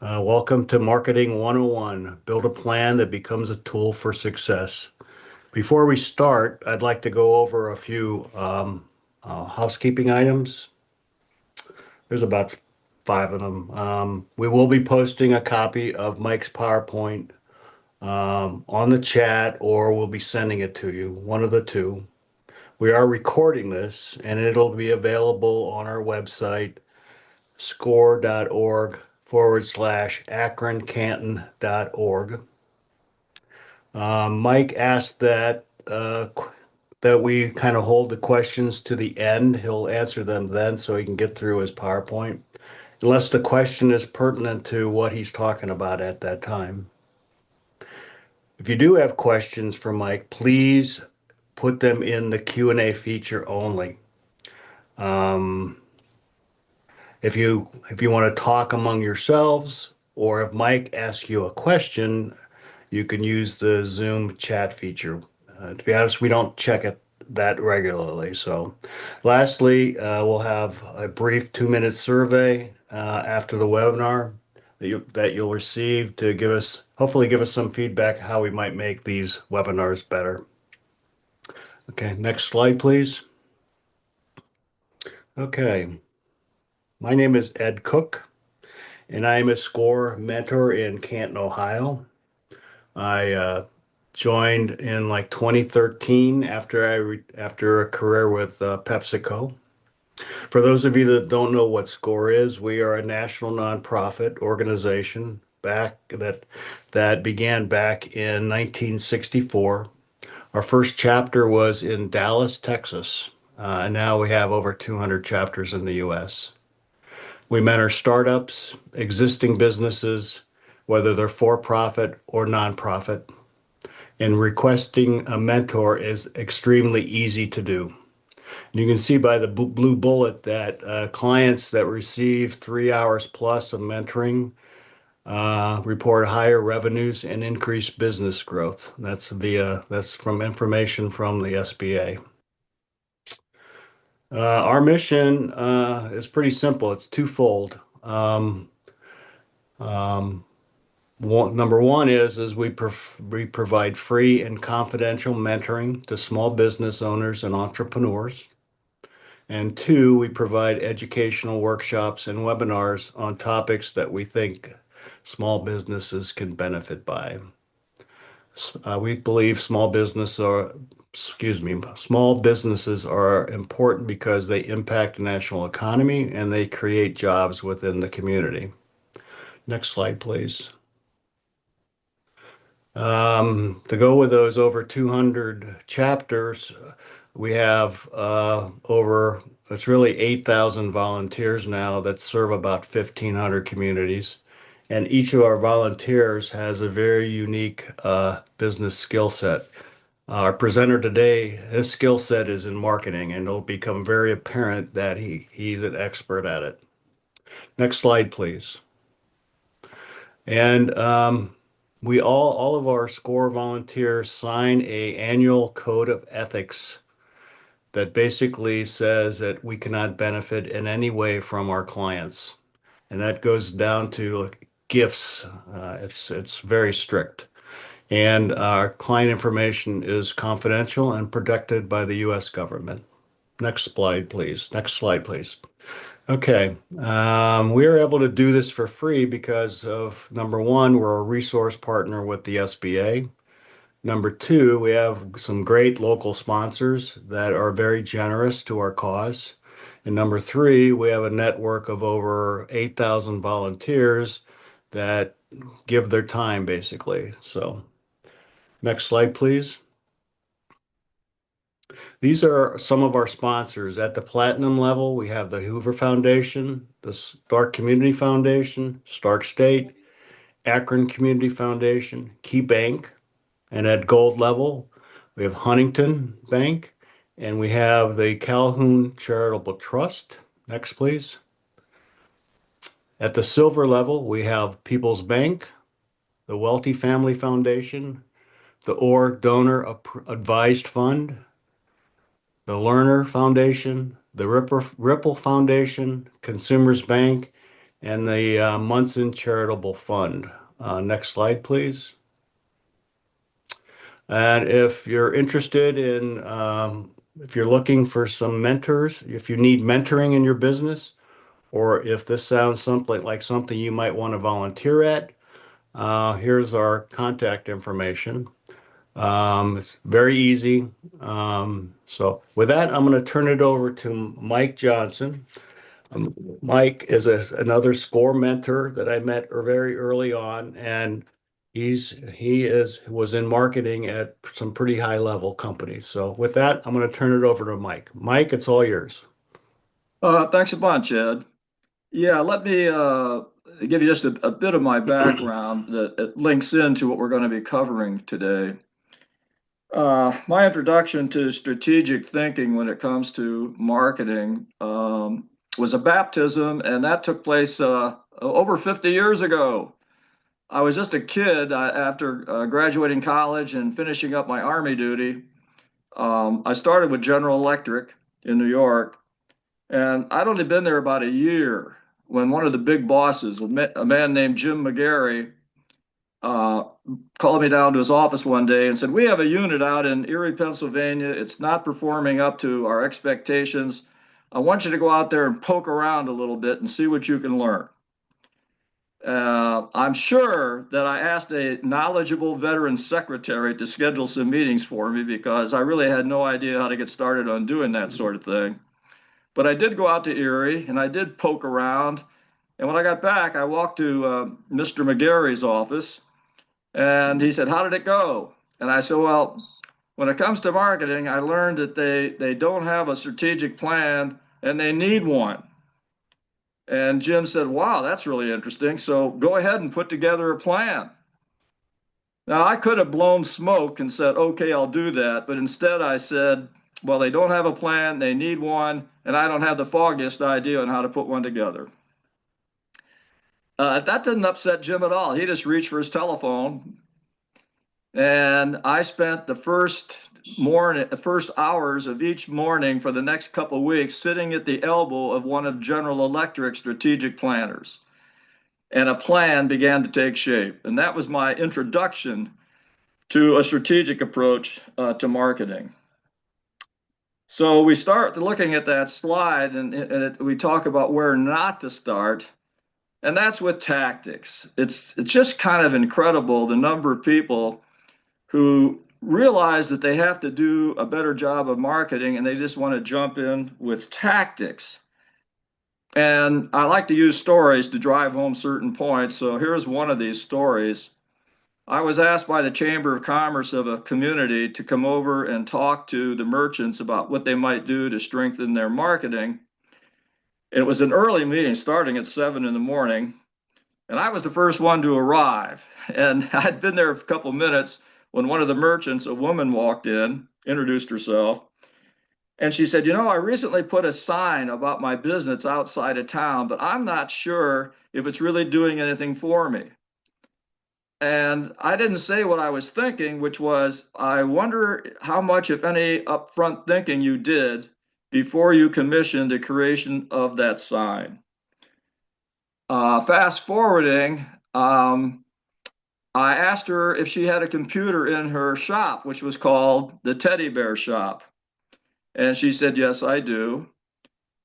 Welcome to Marketing 101. Build a plan that becomes a tool for success. Before we start, I'd like to go over a few housekeeping items. There's about five of them. We will be posting a copy of Mike's PowerPoint on the chat, or we'll be sending it to you, one of the two. We are recording this, and it'll be available on our website, score.org/akroncanton.org. Mike asked that we kind of hold the questions to the end. He'll answer them then so he can get through his PowerPoint, unless the question is pertinent to what he's talking about at that time. If you do have questions for Mike, please put them in the Q&A feature only. Um, if you want to talk among yourselves, or if Mike asks you a question, you can use the Zoom chat feature. To be honest, we don't check it that regularly. So, lastly, we'll have a brief 2-minute survey after the webinar that you'll receive to hopefully give us some feedback how we might make these webinars better. Okay, next slide, please. Okay, my name is Ed Cook, and I am a SCORE mentor in Canton, Ohio. I joined in like 2013 after a career with PepsiCo. For those of you that don't know what SCORE is, we are a national nonprofit organization that began back in 1964. Our first chapter was in Dallas, Texas, and now we have over 200 chapters in the U.S. We mentor startups, existing businesses, whether they're for profit or nonprofit, and requesting a mentor is extremely easy to do. And you can see by the blue bullet that clients that receive 3 hours plus of mentoring report higher revenues and increased business growth. That's from information from the SBA. Our mission is pretty simple. It's twofold. Um, Number one is we provide free and confidential mentoring to small business owners and entrepreneurs. And two, we provide educational workshops and webinars on topics that we think small businesses can benefit by. We believe small businesses are important because they impact the national economy and they create jobs within the community. Next slide, please. To go with those over 200 chapters, we have it's really 8,000 volunteers now that serve about 1,500 communities. And each of our volunteers has a very unique business skill set. Our presenter today, his skill set is in marketing, and it'll become very apparent that he's an expert at it. Next slide, please. And we all of our SCORE volunteers sign a annual code of ethics that basically says that we cannot benefit in any way from our clients, and that goes down to gifts. It's very strict, and our client information is confidential and protected by the U.S. government. Next slide, please. Next slide, please. Okay, we are able to do this for free because of number one, we're a resource partner with the SBA. Number two, we have some great local sponsors that are very generous to our cause. And number three, we have a network of over 8,000 volunteers that give their time basically. So, next slide, please. These are some of our sponsors. At the platinum level, we have the Hoover Foundation, the Stark Community Foundation, Stark State, Akron Community Foundation, Key Bank, and at gold level, we have Huntington Bank, and we have the Calhoun Charitable Trust. Next, please. At the silver level, we have People's Bank, the Welty Family Foundation, the Orr Donor Advised Fund, the Lerner Foundation, the Ripple Foundation, Consumers Bank, and the Munson Charitable Fund. Next slide, please. And if you're interested in, if you're looking for some mentors, if you need mentoring in your business, or if this sounds something like something you might want to volunteer at, here's our contact information. It's very easy. So with that, I'm going to turn it over to Mike Johnson. Mike is another SCORE mentor that I met very early on, and he was in marketing at some pretty high level companies. So with that, I'm going to turn it over to Mike. Mike, it's all yours. Thanks a bunch, Ed. Yeah, let me give you just a bit of my background that it links into what we're going to be covering today. My introduction to strategic thinking when it comes to marketing was a baptism, and that took place over 50 years ago. I was just a kid after graduating college and finishing up my Army duty. I started with General Electric in New York, and I'd only been there about a year when one of the big bosses, a man named Jim McGarry, uh, called me down to his office one day and said, "We have a unit out in Erie, Pennsylvania. It's not performing up to our expectations. I want you to go out there and poke around a little bit and see what you can learn." I'm sure that I asked a knowledgeable veteran secretary to schedule some meetings for me because I really had no idea how to get started on doing that sort of thing. But I did go out to Erie and I did poke around. And when I got back, I walked to Mr. McGarry's office and he said, "How did it go?" And I said, "Well, when it comes to marketing, I learned that they don't have a strategic plan and they need one." And Jim said, "Wow, that's really interesting. So go ahead and put together a plan." Now, I could have blown smoke and said, "Okay, I'll do that." But instead, I said, "Well, they don't have a plan, they need one, and I don't have the foggiest idea on how to put one together." That didn't upset Jim at all. He just reached for his telephone, and I spent the first hours of each morning for the next couple of weeks sitting at the elbow of one of General Electric's strategic planners. And a plan began to take shape. And that was my introduction to a strategic approach to marketing. So we start looking at that slide and we talk about where not to start. And that's with tactics. It's just kind of incredible the number of people who realize that they have to do a better job of marketing and they just want to jump in with tactics. And I like to use stories to drive home certain points. So here's one of these stories. I was asked by the Chamber of Commerce of a community to come over and talk to the merchants about what they might do to strengthen their marketing. It was an early meeting starting at 7 in the morning, and I was the first one to arrive. And I'd been there a couple of minutes when one of the merchants, a woman, walked in, introduced herself, and she said, I recently put a sign about my business outside of town, but I'm not sure if it's really doing anything for me." And I didn't say what I was thinking, which was, I wonder how much, if any, upfront thinking you did before you commissioned the creation of that sign. Fast forwarding, I asked her if she had a computer in her shop, which was called the Teddy Bear Shop. And she said, "Yes, I do."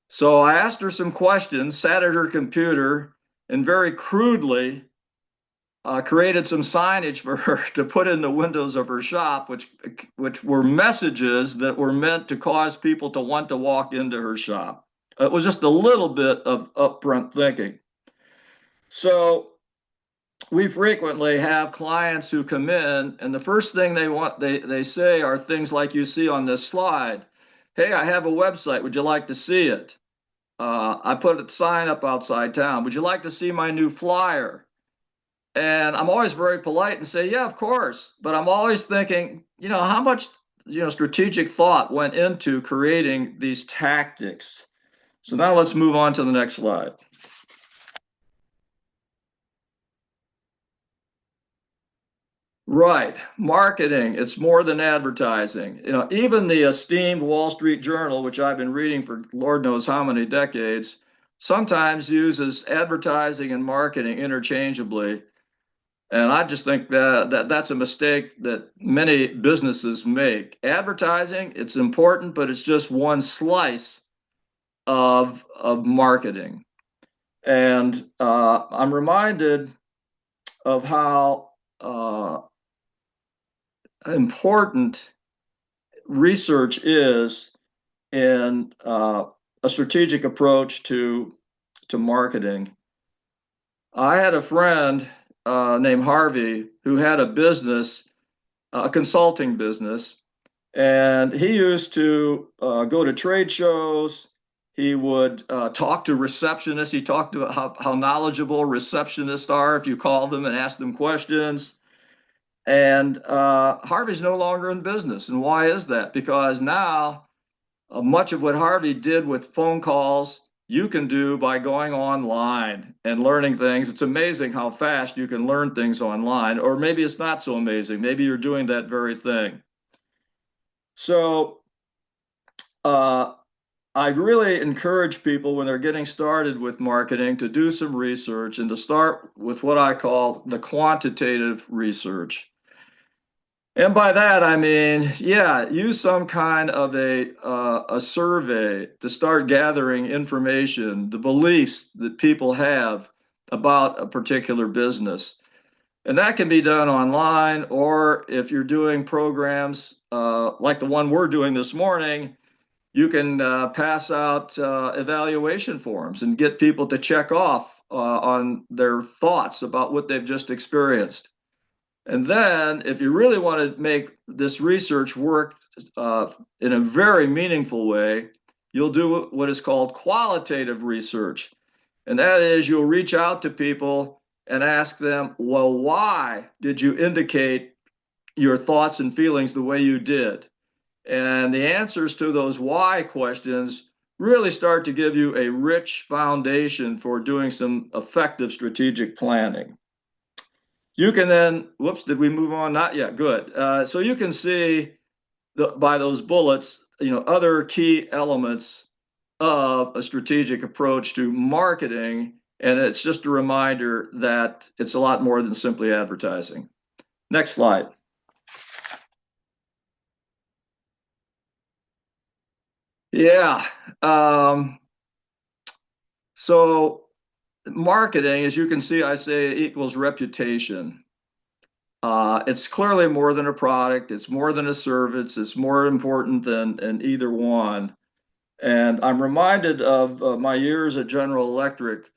So I asked her some questions, sat at her computer, and very crudely created some signage for her to put in the windows of her shop, which were messages that were meant to cause people to want to walk into her shop. It was just a little bit of upfront thinking. So we frequently have clients who come in, and the first thing they say are things like you see on this slide. "Hey, I have a website. Would you like to see it? I put a sign up outside town. Would you like to see my new flyer?" And I'm always very polite and say, "Yeah, of course." But I'm always thinking, how much, strategic thought went into creating these tactics. So now let's move on to the next slide. Right. Marketing, it's more than advertising. Even the esteemed Wall Street Journal, which I've been reading for Lord knows how many decades, sometimes uses advertising and marketing interchangeably. And I just think that that's a mistake that many businesses make. Advertising, it's important, but it's just one slice of marketing. And I'm reminded of how important research is in a strategic approach to marketing. I had a friend named Harvey who had a business, a consulting business, and he used to go to trade shows. He would talk to receptionists. He talked about how knowledgeable receptionists are if you call them and ask them questions. And Harvey's no longer in business. And why is that? Because now much of what Harvey did with phone calls, you can do by going online and learning things. It's amazing how fast you can learn things online, or maybe it's not so amazing. Maybe you're doing that very thing. So uh, I really encourage people when they're getting started with marketing to do some research and to start with what I call the quantitative research. And by that, I mean, yeah, use some kind of a survey to start gathering information, the beliefs that people have about a particular business. And that can be done online, or if you're doing programs like the one we're doing this morning, you can pass out evaluation forms and get people to check off on their thoughts about what they've just experienced. And then, if you really want to make this research work in a very meaningful way, you'll do what is called qualitative research. And that is, you'll reach out to people and ask them, well, why did you indicate your thoughts and feelings the way you did? And the answers to those why questions really start to give you a rich foundation for doing some effective strategic planning. You can then, whoops, did we move on? Not yet. Good. So you can see by those bullets, other key elements of a strategic approach to marketing. And it's just a reminder that it's a lot more than simply advertising. Next slide. Yeah. So marketing, as you can see, I say equals reputation. It's clearly more than a product. It's more than a service. It's more important than either one. And I'm reminded of my years at General Electric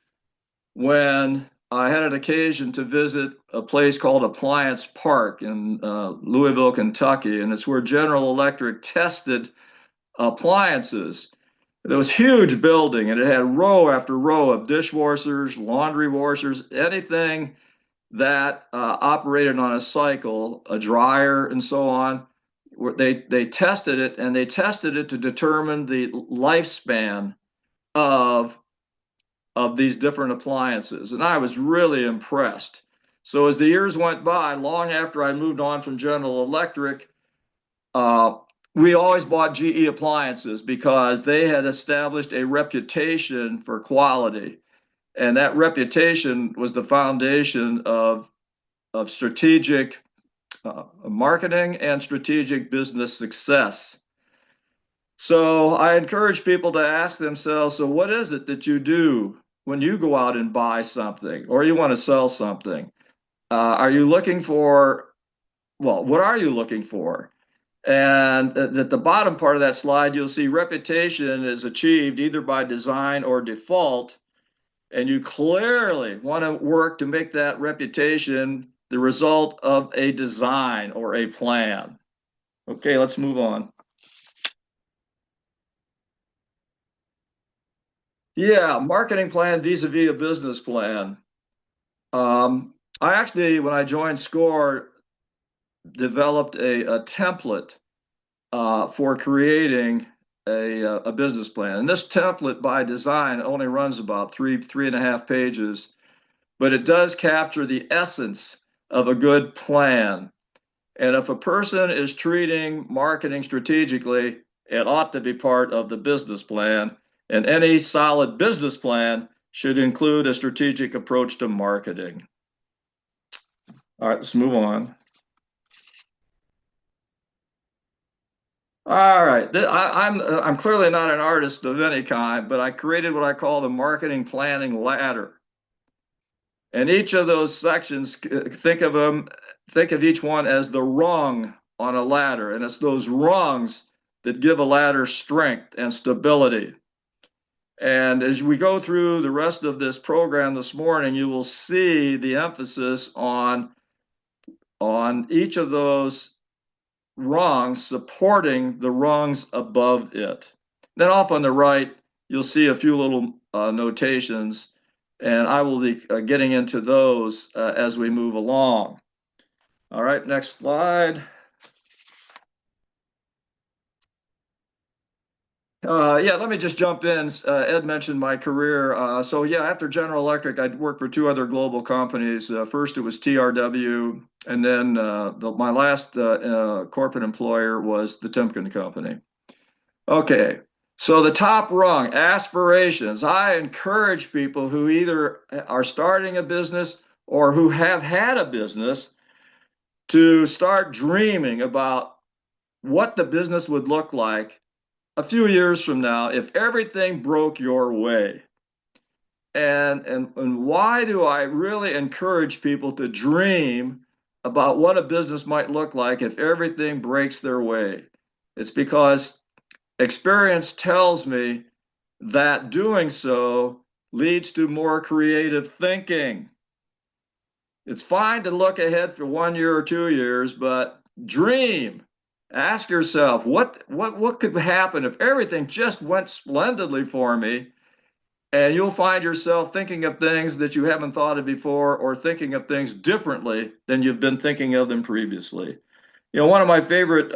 when I had an occasion to visit a place called Appliance Park in Louisville, Kentucky. And it's where General Electric tested appliances. It was a huge building, and it had row after row of dishwashers, laundry washers, anything that operated on a cycle, a dryer, and so on. They tested it, and they tested it to determine the lifespan of these different appliances, and I was really impressed. So as the years went by, long after I moved on from General Electric, uh, we always bought GE appliances because they had established a reputation for quality, and that reputation was the foundation of strategic marketing and strategic business success. So I encourage people to ask themselves, so what is it that you do when you go out and buy something or you want to sell something? Are you looking for, well, what are you looking for? And at the bottom part of that slide, you'll see reputation is achieved either by design or default. And you clearly want to work to make that reputation the result of a design or a plan. Okay, let's move on. Yeah, marketing plan vis-a-vis a business plan. I actually, when I joined SCORE, developed a template for creating a business plan. And this template by design only runs about three and a half pages, but it does capture the essence of a good plan. And if a person is treating marketing strategically, it ought to be part of the business plan. And any solid business plan should include a strategic approach to marketing. All right, let's move on. All right, I'm clearly not an artist of any kind, but I created what I call the marketing planning ladder. And each of those sections, think of each one as the rung on a ladder, and it's those rungs that give a ladder strength and stability. And as we go through the rest of this program this morning, you will see the emphasis on each of those rungs supporting the rungs above it. Then off on the right, you'll see a few little notations, and I will be getting into those as we move along. All right, next slide. Yeah, let me just jump in. Ed mentioned my career. So yeah, after General Electric, I worked for two other global companies. First, it was TRW, and then my last corporate employer was the Timken Company. Okay, so the top rung, aspirations. I encourage people who either are starting a business or who have had a business to start dreaming about what the business would look like a few years from now if everything broke your way. And why do I really encourage people to dream about what a business might look like if everything breaks their way? It's because experience tells me that doing so leads to more creative thinking. It's fine to look ahead for 1 year or 2 years, but dream. Ask yourself, what could happen if everything just went splendidly for me? And you'll find yourself thinking of things that you haven't thought of before, or thinking of things differently than you've been thinking of them previously. One of my favorite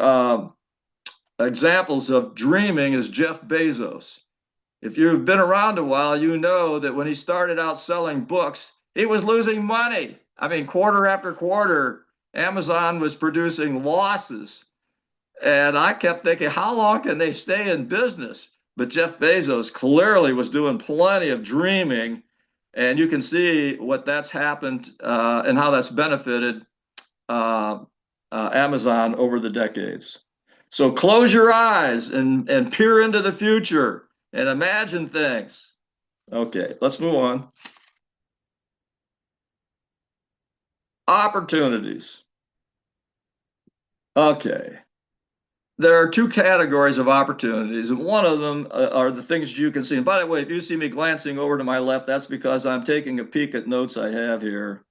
examples of dreaming is Jeff Bezos. If you've been around a while, you know that when he started out selling books, he was losing money. I mean, quarter after quarter, Amazon was producing losses. And I kept thinking, how long can they stay in business? But Jeff Bezos clearly was doing plenty of dreaming. And you can see what that's happened and how that's benefited Amazon over the decades. So close your eyes and peer into the future and imagine things. Okay, let's move on. Opportunities. Okay. There are two categories of opportunities, and one of them are the things you can see. And by the way, if you see me glancing over to my left, that's because I'm taking a peek at notes I have here.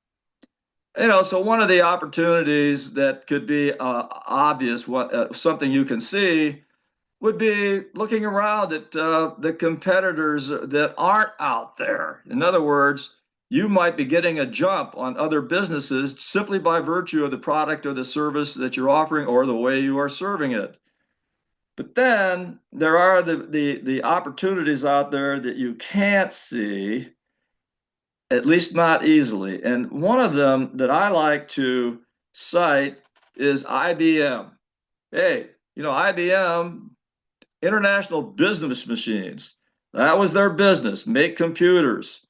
So one of the opportunities that could be obvious, something you can see, would be looking around at the competitors that aren't out there. In other words, you might be getting a jump on other businesses simply by virtue of the product or the service that you're offering or the way you are serving it. But then there are the opportunities out there that you can't see, at least not easily. And one of them that I like to cite is IBM. Hey, IBM, International Business Machines, that was their business, make computers.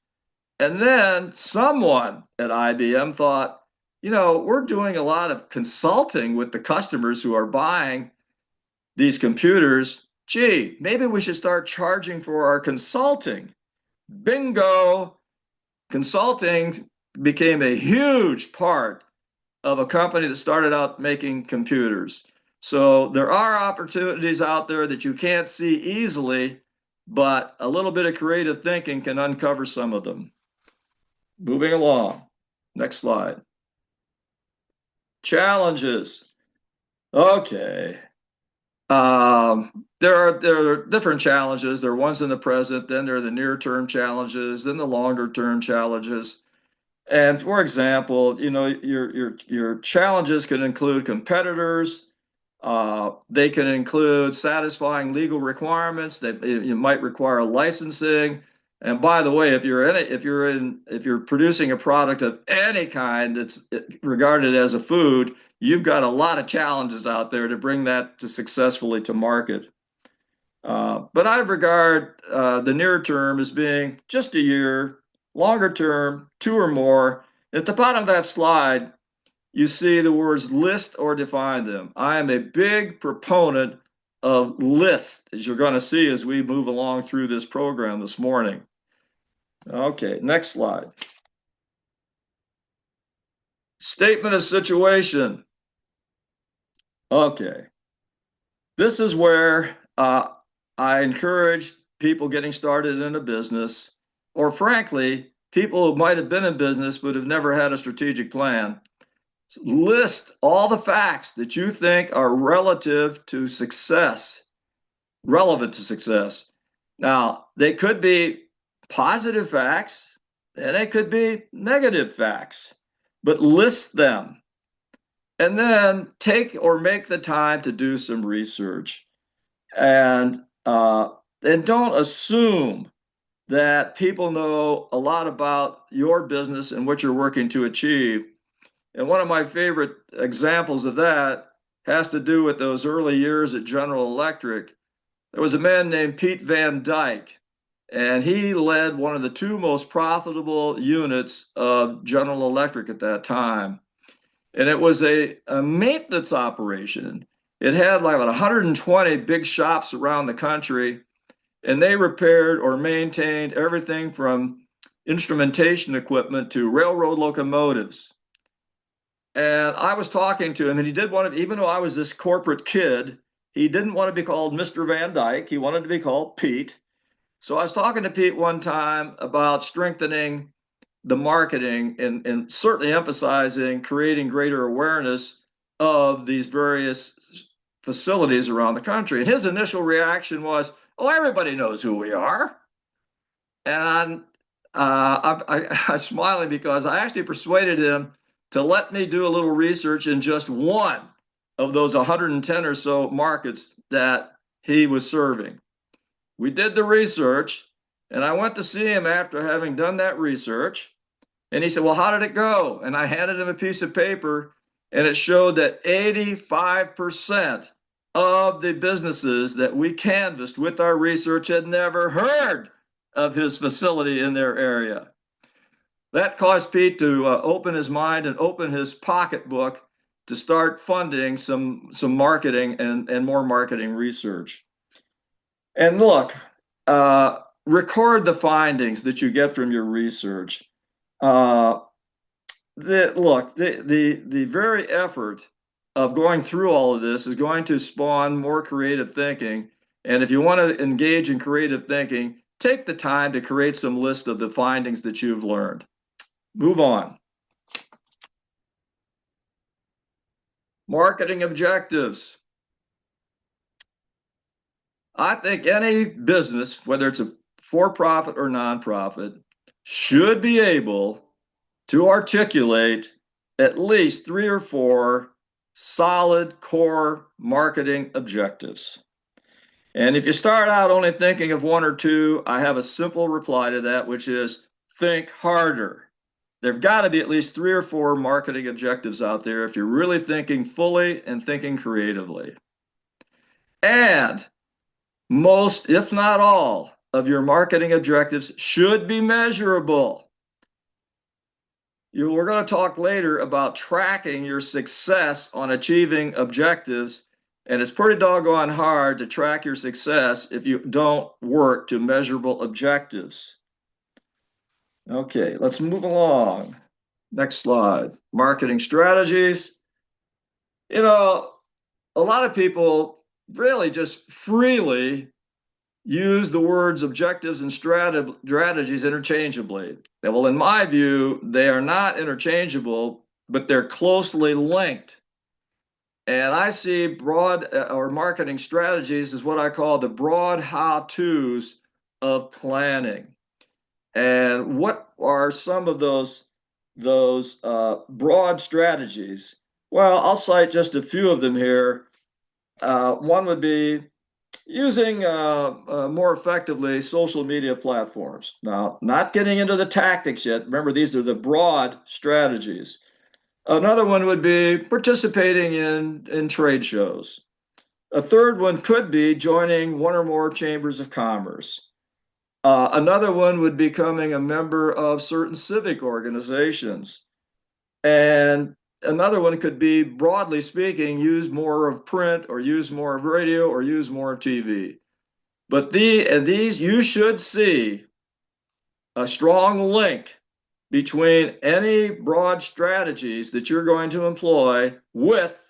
And then someone at IBM thought, we're doing a lot of consulting with the customers who are buying these computers. Gee, maybe we should start charging for our consulting. Bingo! Consulting became a huge part of a company that started out making computers. So there are opportunities out there that you can't see easily, but a little bit of creative thinking can uncover some of them. Moving along. Next slide. Challenges. Okay. There are different challenges. There are ones in the present, then there are the near-term challenges, then the longer-term challenges. And for example, your challenges can include competitors. They can include satisfying legal requirements that you might require licensing. And by the way, if you're producing a product of any kind that's regarded as a food, you've got a lot of challenges out there to bring that successfully to market. But I regard the near term as being just a year, longer term, two or more. At the bottom of that slide, you see the words list or define them. I am a big proponent of lists, as you're going to see as we move along through this program this morning. Okay, next slide. Statement of situation. Okay, this is where I encourage people getting started in a business, or frankly, people who might have been in business but have never had a strategic plan. List all the facts that you think are relative to success, relevant to success. Now, they could be positive facts and they could be negative facts, but list them and then take or make the time to do some research. And don't assume that people know a lot about your business and what you're working to achieve. And one of my favorite examples of that has to do with those early years at General Electric. There was a man named Pete Van Dyke, and he led one of the two most profitable units of General Electric at that time. And it was a maintenance operation. It had like about 120 big shops around the country, and they repaired or maintained everything from instrumentation equipment to railroad locomotives. And I was talking to him, and he did want to, even though I was this corporate kid, he didn't want to be called Mr. Van Dyke. He wanted to be called Pete. So I was talking to Pete one time about strengthening the marketing and certainly emphasizing creating greater awareness of these various facilities around the country. And his initial reaction was, oh, everybody knows who we are. And I'm smiling because I actually persuaded him to let me do a little research in just one of those 110 or so markets that he was serving. We did the research, and I went to see him after having done that research. And he said, well, how did it go? And I handed him a piece of paper, and it showed that 85% of the businesses that we canvassed with our research had never heard of his facility in their area. That caused Pete to open his mind and open his pocketbook to start funding some marketing and more marketing research. And look, record the findings that you get from your research. The very effort of going through all of this is going to spawn more creative thinking. And if you want to engage in creative thinking, take the time to create some list of the findings that you've learned. Move on. Marketing objectives. I think any business, whether it's a for-profit or nonprofit, should be able to articulate at least 3 or 4 solid core marketing objectives. And if you start out only thinking of 1 or 2, I have a simple reply to that, which is think harder. There've got to be at least 3 or 4 marketing objectives out there if you're really thinking fully and thinking creatively. And most, if not all, of your marketing objectives should be measurable. We're going to talk later about tracking your success on achieving objectives, and it's pretty doggone hard to track your success if you don't work to measurable objectives. Okay, let's move along. Next slide. Marketing strategies. You know, a lot of people really just freely use the words objectives and strategies interchangeably. Well, in my view, they are not interchangeable, but they're closely linked. And I see broad or marketing strategies as what I call the broad how-tos of planning. And what are some of those broad strategies? Well, I'll cite just a few of them here. One would be using more effectively social media platforms. Now, not getting into the tactics yet. Remember, these are the broad strategies. Another one would be participating in trade shows. A third one could be joining one or more chambers of commerce. Another one would be becoming a member of certain civic organizations. And another one could be, broadly speaking, use more of print or use more of radio or use more of TV. But these, you should see a strong link between any broad strategies that you're going to employ with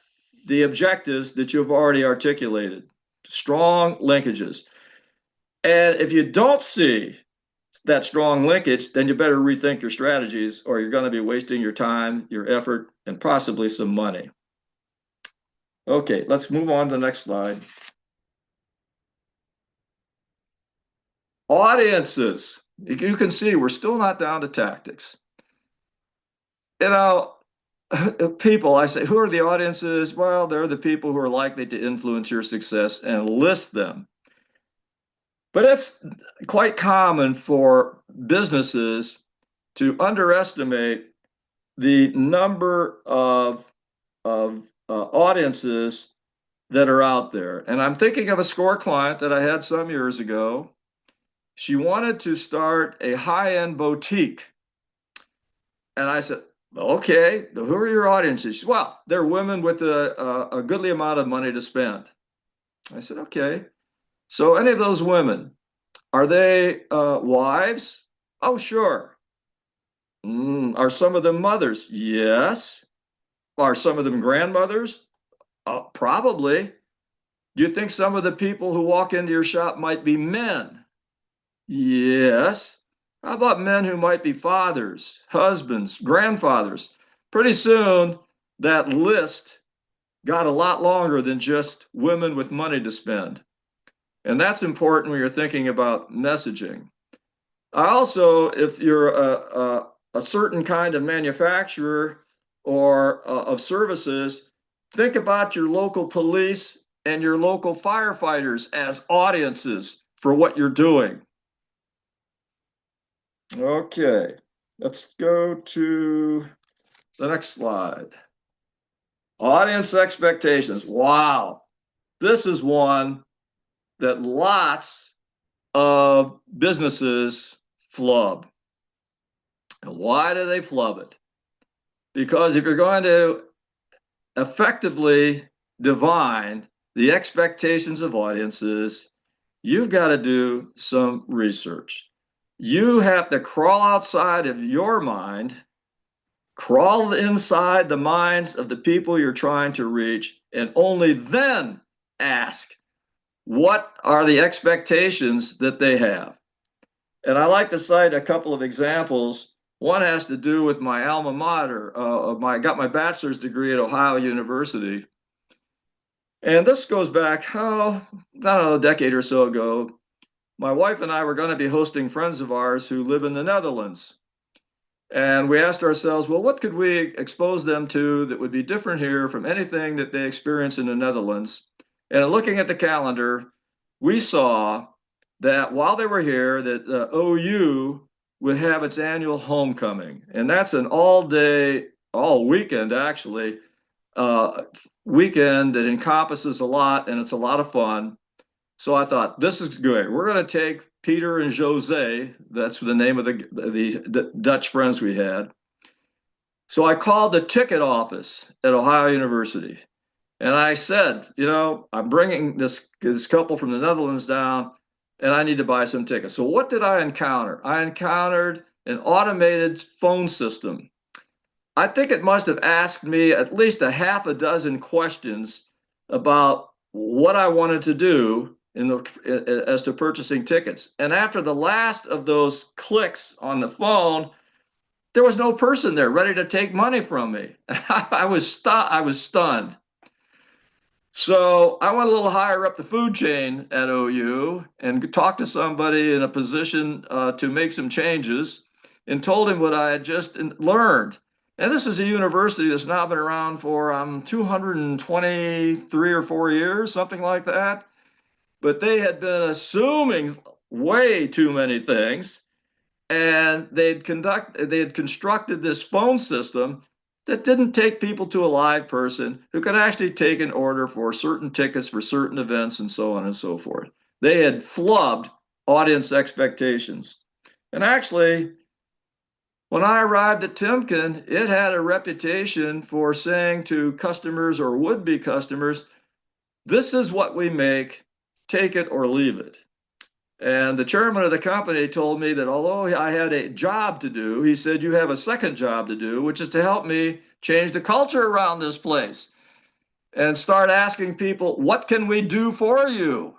the objectives that you've already articulated. Strong linkages. And if you don't see that strong linkage, then you better rethink your strategies, or you're going to be wasting your time, your effort, and possibly some money. Okay, let's move on to the next slide. Audiences. You can see we're still not down to tactics. You know, people, I say, who are the audiences? Well, they're the people who are likely to influence your success, and list them. But it's quite common for businesses to underestimate the number of audiences that are out there. And I'm thinking of a SCORE client that I had some years ago. She wanted to start a high-end boutique. And I said, okay, who are your audiences? She said, well, they're women with a goodly amount of money to spend. I said, okay. So any of those women, are they wives? Oh, sure. Are some of them mothers? Yes. Are some of them grandmothers? Probably. Do you think some of the people who walk into your shop might be men? Yes. How about men who might be fathers, husbands, grandfathers? Pretty soon, that list got a lot longer than just women with money to spend. And that's important when you're thinking about messaging. I also, if you're a certain kind of manufacturer or of services, think about your local police and your local firefighters as audiences for what you're doing. Okay, let's go to the next slide. Audience expectations. Wow, this is one that lots of businesses flub. And why do they flub it? Because if you're going to effectively divine the expectations of audiences, you've got to do some research. You have to crawl outside of your mind, crawl inside the minds of the people you're trying to reach, and only then ask, what are the expectations that they have? And I like to cite a couple of examples. One has to do with my alma mater. I got my bachelor's degree at Ohio University. And this goes back, I don't know, a decade or so ago. My wife and I were going to be hosting friends of ours who live in the Netherlands. And we asked ourselves, well, what could we expose them to that would be different here from anything that they experience in the Netherlands? And looking at the calendar, we saw that while they were here, that OU would have its annual homecoming. And that's an all-day, all weekend, actually, weekend that encompasses a lot, and it's a lot of fun. So I thought, this is good. We're going to take Peter and Jose, that's the name of the Dutch friends we had. So I called the ticket office at Ohio University. And I said, I'm bringing this couple from the Netherlands down, and I need to buy some tickets. So what did I encounter? I encountered an automated phone system. I think it must have asked me at least a half a dozen questions about what I wanted to do as to purchasing tickets. And after the last of those clicks on the phone, there was no person there ready to take money from me. I was stunned. So I went a little higher up the food chain at OU and talked to somebody in a position to make some changes, and told him what I had just learned. And this is a university that's now been around for 223 or 4 years, something like that. But they had been assuming way too many things, and they had constructed this phone system that didn't take people to a live person who could actually take an order for certain tickets for certain events and so on and so forth. They had flubbed audience expectations. And actually, when I arrived at Timken, it had a reputation for saying to customers or would-be customers, this is what we make, take it or leave it. And the chairman of the company told me that although I had a job to do, he said, you have a second job to do, which is to help me change the culture around this place and start asking people, what can we do for you?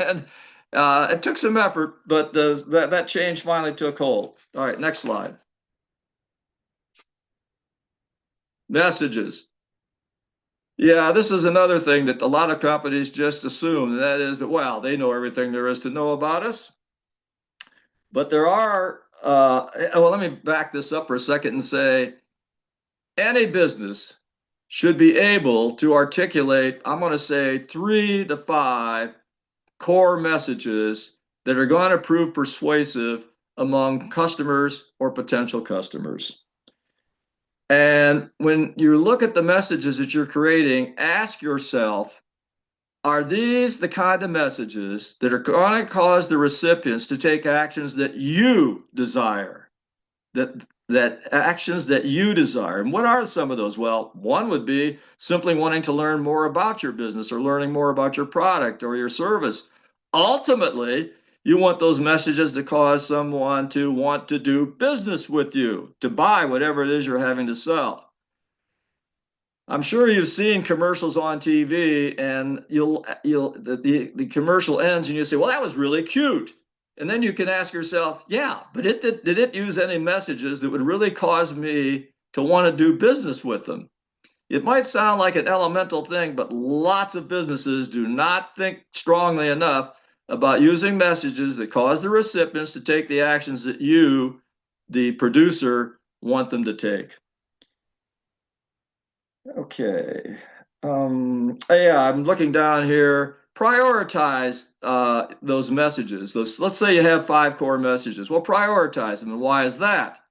And it took some effort, but that change finally took hold. All right, next slide. Messages. Yeah, this is another thing that a lot of companies just assume, and that is that, well, they know everything there is to know about us. But there are, well, let me back this up for a second and say any business should be able to articulate, I'm going to say 3 to 5 core messages that are going to prove persuasive among customers or potential customers. And when you look at the messages that you're creating, ask yourself, are these the kind of messages that are going to cause the recipients to take actions that you desire? That actions that you desire. And what are some of those? Well, one would be simply wanting to learn more about your business or learning more about your product or your service. Ultimately, you want those messages to cause someone to want to do business with you, to buy whatever it is you're having to sell. I'm sure you've seen commercials on TV, and the commercial ends, and you say, "Well, that was really cute." And then you can ask yourself, "Yeah, but did it use any messages that would really cause me to want to do business with them?" It might sound like an elemental thing, but lots of businesses do not think strongly enough about using messages that cause the recipients to take the actions that you, the producer, want them to take. Okay. Yeah, I'm looking down here. Prioritize those messages. Let's say you have 5 core messages. Well, prioritize them. And why is that?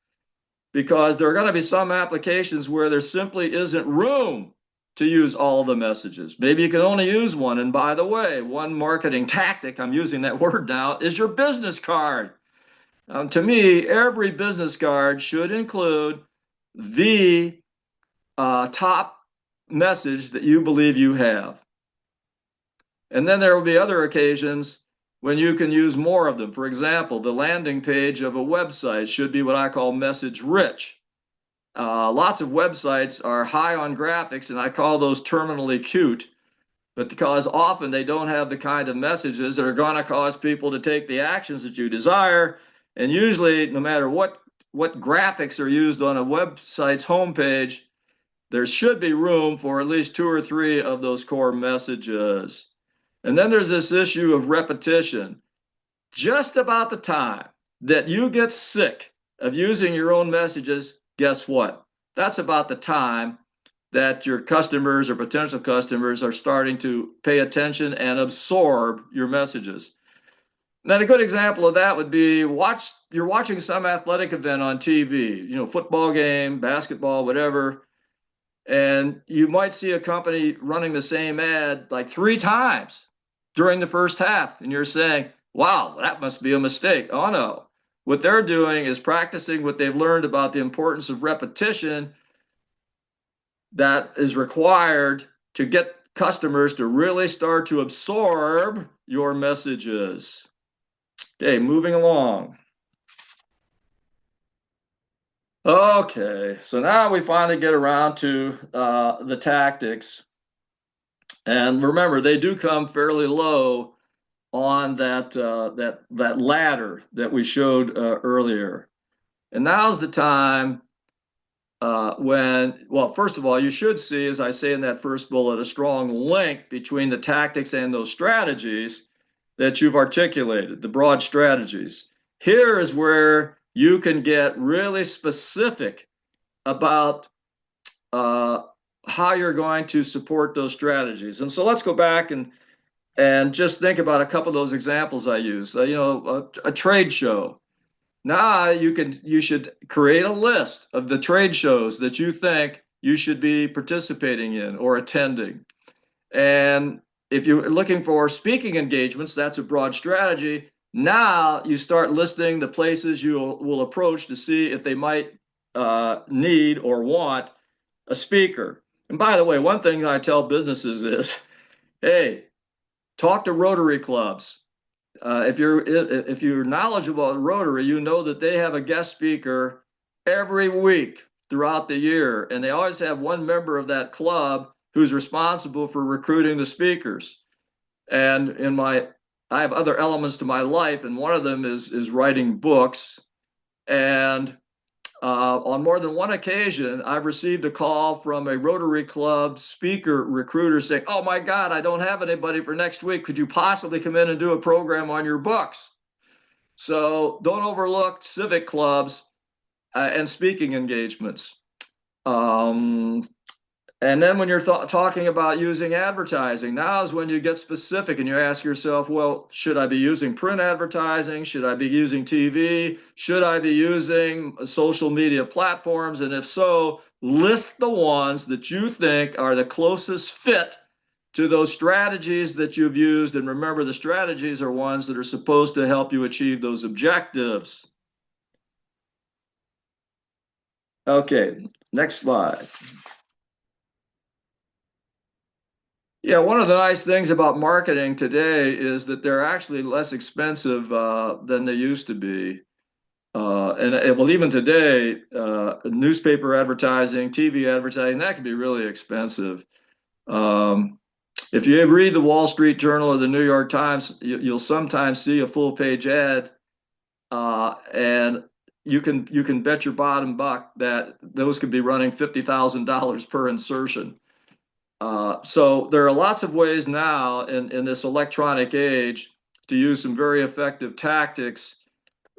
Because there are going to be some applications where there simply isn't room to use all the messages. Maybe you can only use one. And by the way, one marketing tactic, I'm using that word now, is your business card. To me, every business card should include the top message that you believe you have. And then there will be other occasions when you can use more of them. For example, the landing page of a website should be what I call message rich. Lots of websites are high on graphics, and I call those terminally cute, but because often they don't have the kind of messages that are going to cause people to take the actions that you desire. And usually, no matter what graphics are used on a website's homepage, there should be room for at least 2 or 3 of those core messages. And then there's this issue of repetition. Just about the time that you get sick of using your own messages, guess what? That's about the time that your customers or potential customers are starting to pay attention and absorb your messages. Now, a good example of that would be you're watching some athletic event on TV, football game, basketball, whatever, and you might see a company running the same ad like 3 times during the first half, and you're saying, wow, that must be a mistake. Oh, no. What they're doing is practicing what they've learned about the importance of repetition that is required to get customers to really start to absorb your messages. Okay, moving along. Okay, so now we finally get around to the tactics. And remember, they do come fairly low on that ladder that we showed earlier. And now's the time well, first of all, you should see, as I say in that first bullet, a strong link between the tactics and those strategies that you've articulated, the broad strategies. Here is where you can get really specific about how you're going to support those strategies. And so let's go back and just think about a couple of those examples I used. A trade show. Now you should create a list of the trade shows that you think you should be participating in or attending. And if you're looking for speaking engagements, that's a broad strategy. Now you start listing the places you will approach to see if they might need or want a speaker. And by the way, one thing I tell businesses is, hey, talk to Rotary clubs. If you're knowledgeable about Rotary, you know that they have a guest speaker every week throughout the year, and they always have one member of that club who's responsible for recruiting the speakers. And I have other elements to my life, and one of them is writing books. And on more than one occasion, I've received a call from a Rotary Club speaker recruiter saying, "Oh my God, I don't have anybody for next week. Could you possibly come in and do a program on your books?" So don't overlook civic clubs and speaking engagements. Um, and then when you're talking about using advertising, now is when you get specific and you ask yourself, well, should I be using print advertising? Should I be using TV? Should I be using social media platforms? And if so, list the ones that you think are the closest fit to those strategies that you've used. And remember, the strategies are ones that are supposed to help you achieve those objectives. Okay, next slide. Yeah, one of the nice things about marketing today is that they're actually less expensive than they used to be. Well, even today, newspaper advertising, TV advertising, that can be really expensive. If you read the Wall Street Journal or the New York Times, you'll sometimes see a full page ad, and you can bet your bottom buck that those could be running $50,000 per insertion. So there are lots of ways now in this electronic age to use some very effective tactics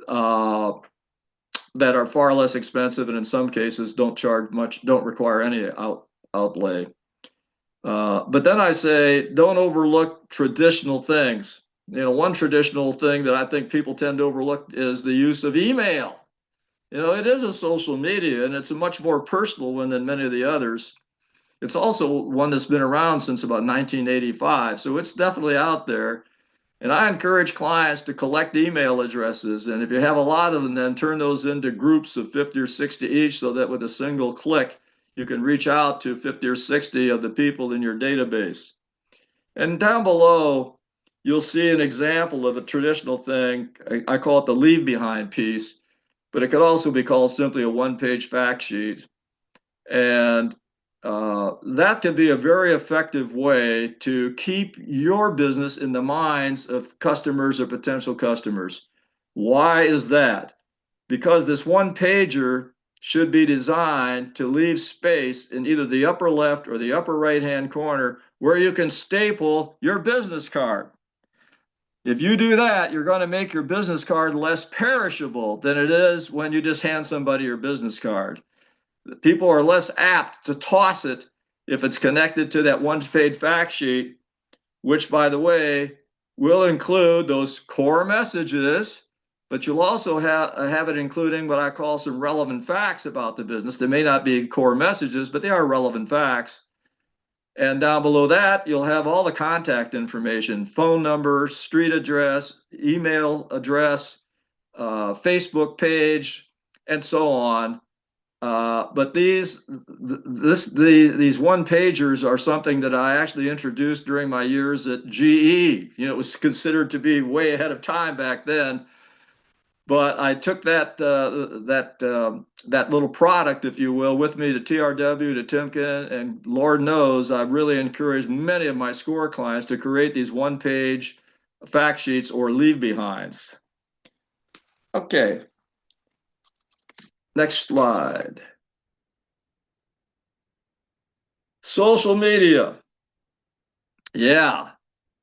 that are far less expensive and in some cases don't charge much, don't require any outlay. But then I say, don't overlook traditional things. One traditional thing that I think people tend to overlook is the use of email. It is a social media and it's a much more personal one than many of the others. It's also one that's been around since about 1985, so it's definitely out there. And I encourage clients to collect email addresses. And if you have a lot of them, then turn those into groups of 50 or 60 each so that with a single click, you can reach out to 50 or 60 of the people in your database. And down below, you'll see an example of a traditional thing. I call it the leave behind piece, but it could also be called simply a one-page fact sheet. And that can be a very effective way to keep your business in the minds of customers or potential customers. Why is that? Because this one pager should be designed to leave space in either the upper left or the upper right hand corner where you can staple your business card. If you do that, you're going to make your business card less perishable than it is when you just hand somebody your business card. People are less apt to toss it if it's connected to that one-page fact sheet, which, by the way, will include those core messages, but you'll also have it including what I call some relevant facts about the business. They may not be core messages, but they are relevant facts. And down below that, you'll have all the contact information, phone number, street address, email address, Facebook page, and so on. But these one pagers are something that I actually introduced during my years at GE. It was considered to be way ahead of time back then. But I took that little product, if you will, with me to TRW, to Timken, and Lord knows I've really encouraged many of my SCORE clients to create these one-page fact sheets or leave behinds. Okay. Next slide. Social media. Yeah.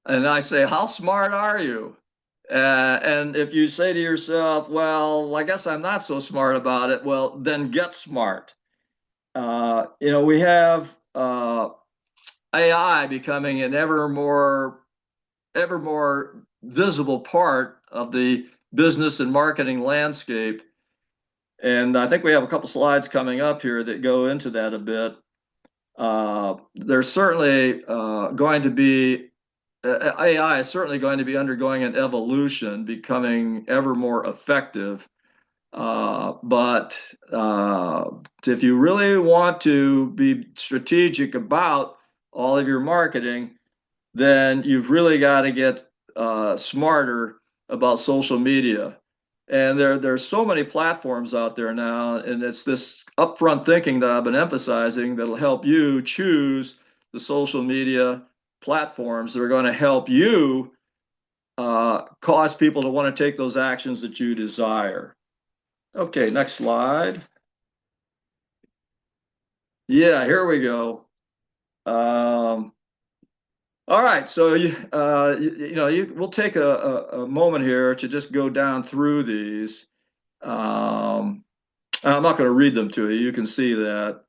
And I say, how smart are you? And if you say to yourself, well, I guess I'm not so smart about it, well, then get smart. We have AI becoming an ever more visible part of the business and marketing landscape. And I think we have a couple slides coming up here that go into that a bit. There's certainly going to be AI is certainly going to be undergoing an evolution, becoming ever more effective. But if you really want to be strategic about all of your marketing, then you've really got to get smarter about social media. And there's so many platforms out there now, and it's this upfront thinking that I've been emphasizing that'll help you choose the social media platforms that are going to help you cause people to want to take those actions that you desire. Okay, next slide. Yeah, here we go. Um, all right, so we'll take a moment here to just go down through these. Um, I'm not going to read them to you. You can see that,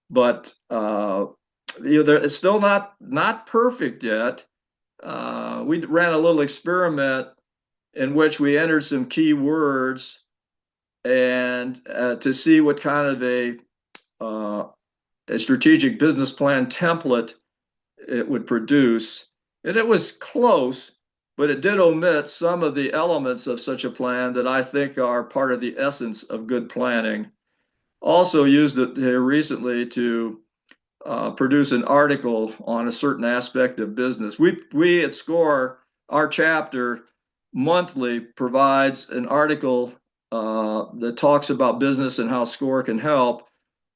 but it's still not perfect yet. We ran a little experiment in which we entered some keywords and to see what kind of uh, a strategic business plan template it would produce. And it was close, but it did omit some of the elements of such a plan that I think are part of the essence of good planning. Also used it here recently to produce an article on a certain aspect of business. We at SCORE, our chapter monthly provides an article that talks about business and how SCORE can help,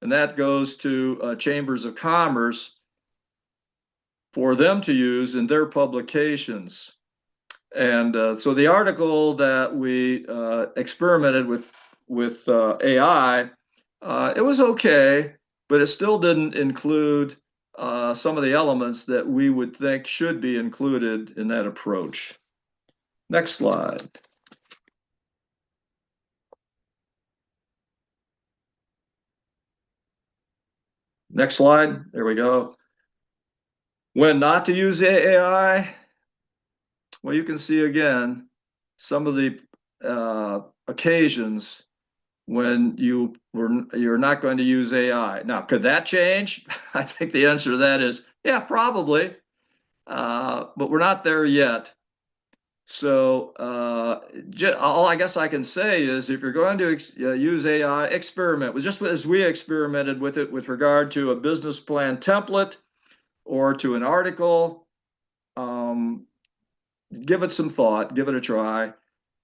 and that goes to chambers of commerce for them to use in their publications. And so the article that we experimented with AI, it was okay, but it still didn't include some of the elements that we would think should be included in that approach. Next slide. Next slide. There we go. When not to use AI, well, you can see again some of the occasions when you're not going to use AI. Now, could that change? I think the answer to that is yeah, probably, but we're not there yet. So all I guess I can say is if you're going to use AI, experiment with just as we experimented with it with regard to a business plan template or to an article. Um, Give it some thought, give it a try.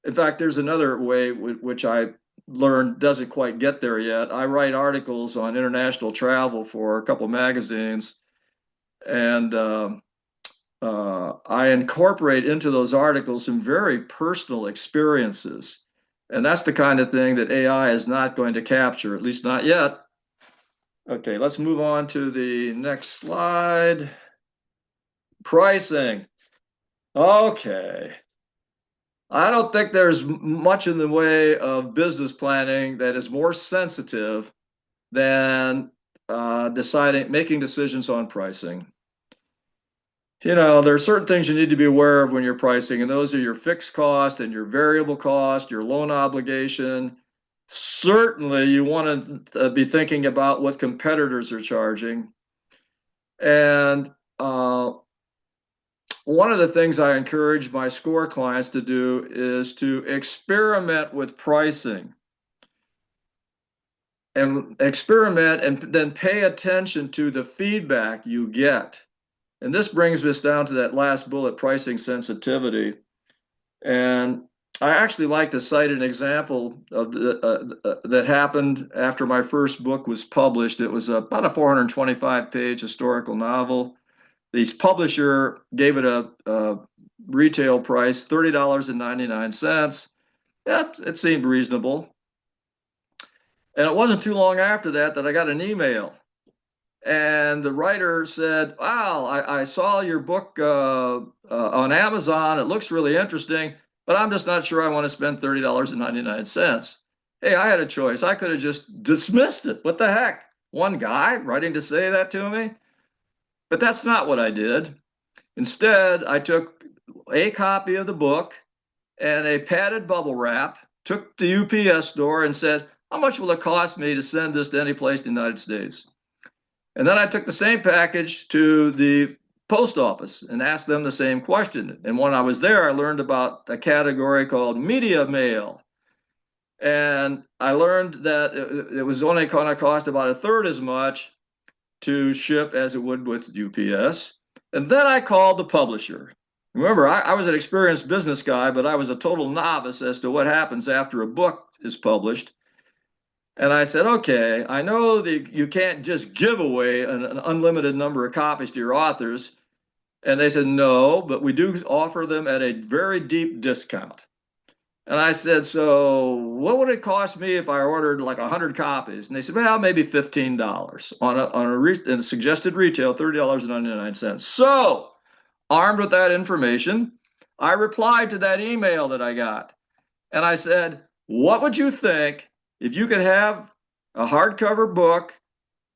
In fact, there's another way which I learned doesn't quite get there yet. I write articles on international travel for a couple magazines, and I incorporate into those articles some very personal experiences. And that's the kind of thing that AI is not going to capture, at least not yet. Okay, let's move on to the next slide. Pricing. Okay. I don't think there's much in the way of business planning that is more sensitive than making decisions on pricing. There are certain things you need to be aware of when you're pricing, and those are your fixed cost and your variable cost, your loan obligation. Certainly, you want to be thinking about what competitors are charging. And one of the things I encourage my SCORE clients to do is to experiment with pricing and experiment and then pay attention to the feedback you get. And this brings us down to that last bullet, pricing sensitivity. And I actually like to cite an example of that happened after my first book was published. It was about a 425-page historical novel. The publisher gave it a retail price, $30.99. Yeah, it seemed reasonable. And it wasn't too long after that I got an email. And the writer said, wow, I saw your book on Amazon. It looks really interesting, but I'm just not sure I want to spend $30.99. Hey, I had a choice. I could have just dismissed it. What the heck? One guy writing to say that to me? But that's not what I did. Instead, I took a copy of the book and a padded bubble wrap, took the UPS store and said, how much will it cost me to send this to any place in the United States? And then I took the same package to the post office and asked them the same question. And when I was there, I learned about a category called media mail. And I learned that it was only going to cost about a third as much to ship as it would with UPS. And then I called the publisher. Remember, I was an experienced business guy, but I was a total novice as to what happens after a book is published. And I said, okay, I know that you can't just give away an unlimited number of copies to your authors. And they said, no, but we do offer them at a very deep discount. And I said, so what would it cost me if I ordered like 100 copies? And they said, well, maybe $15 on a suggested retail, $30.99. So, armed with that information, I replied to that email that I got. And I said, what would you think if you could have a hardcover book,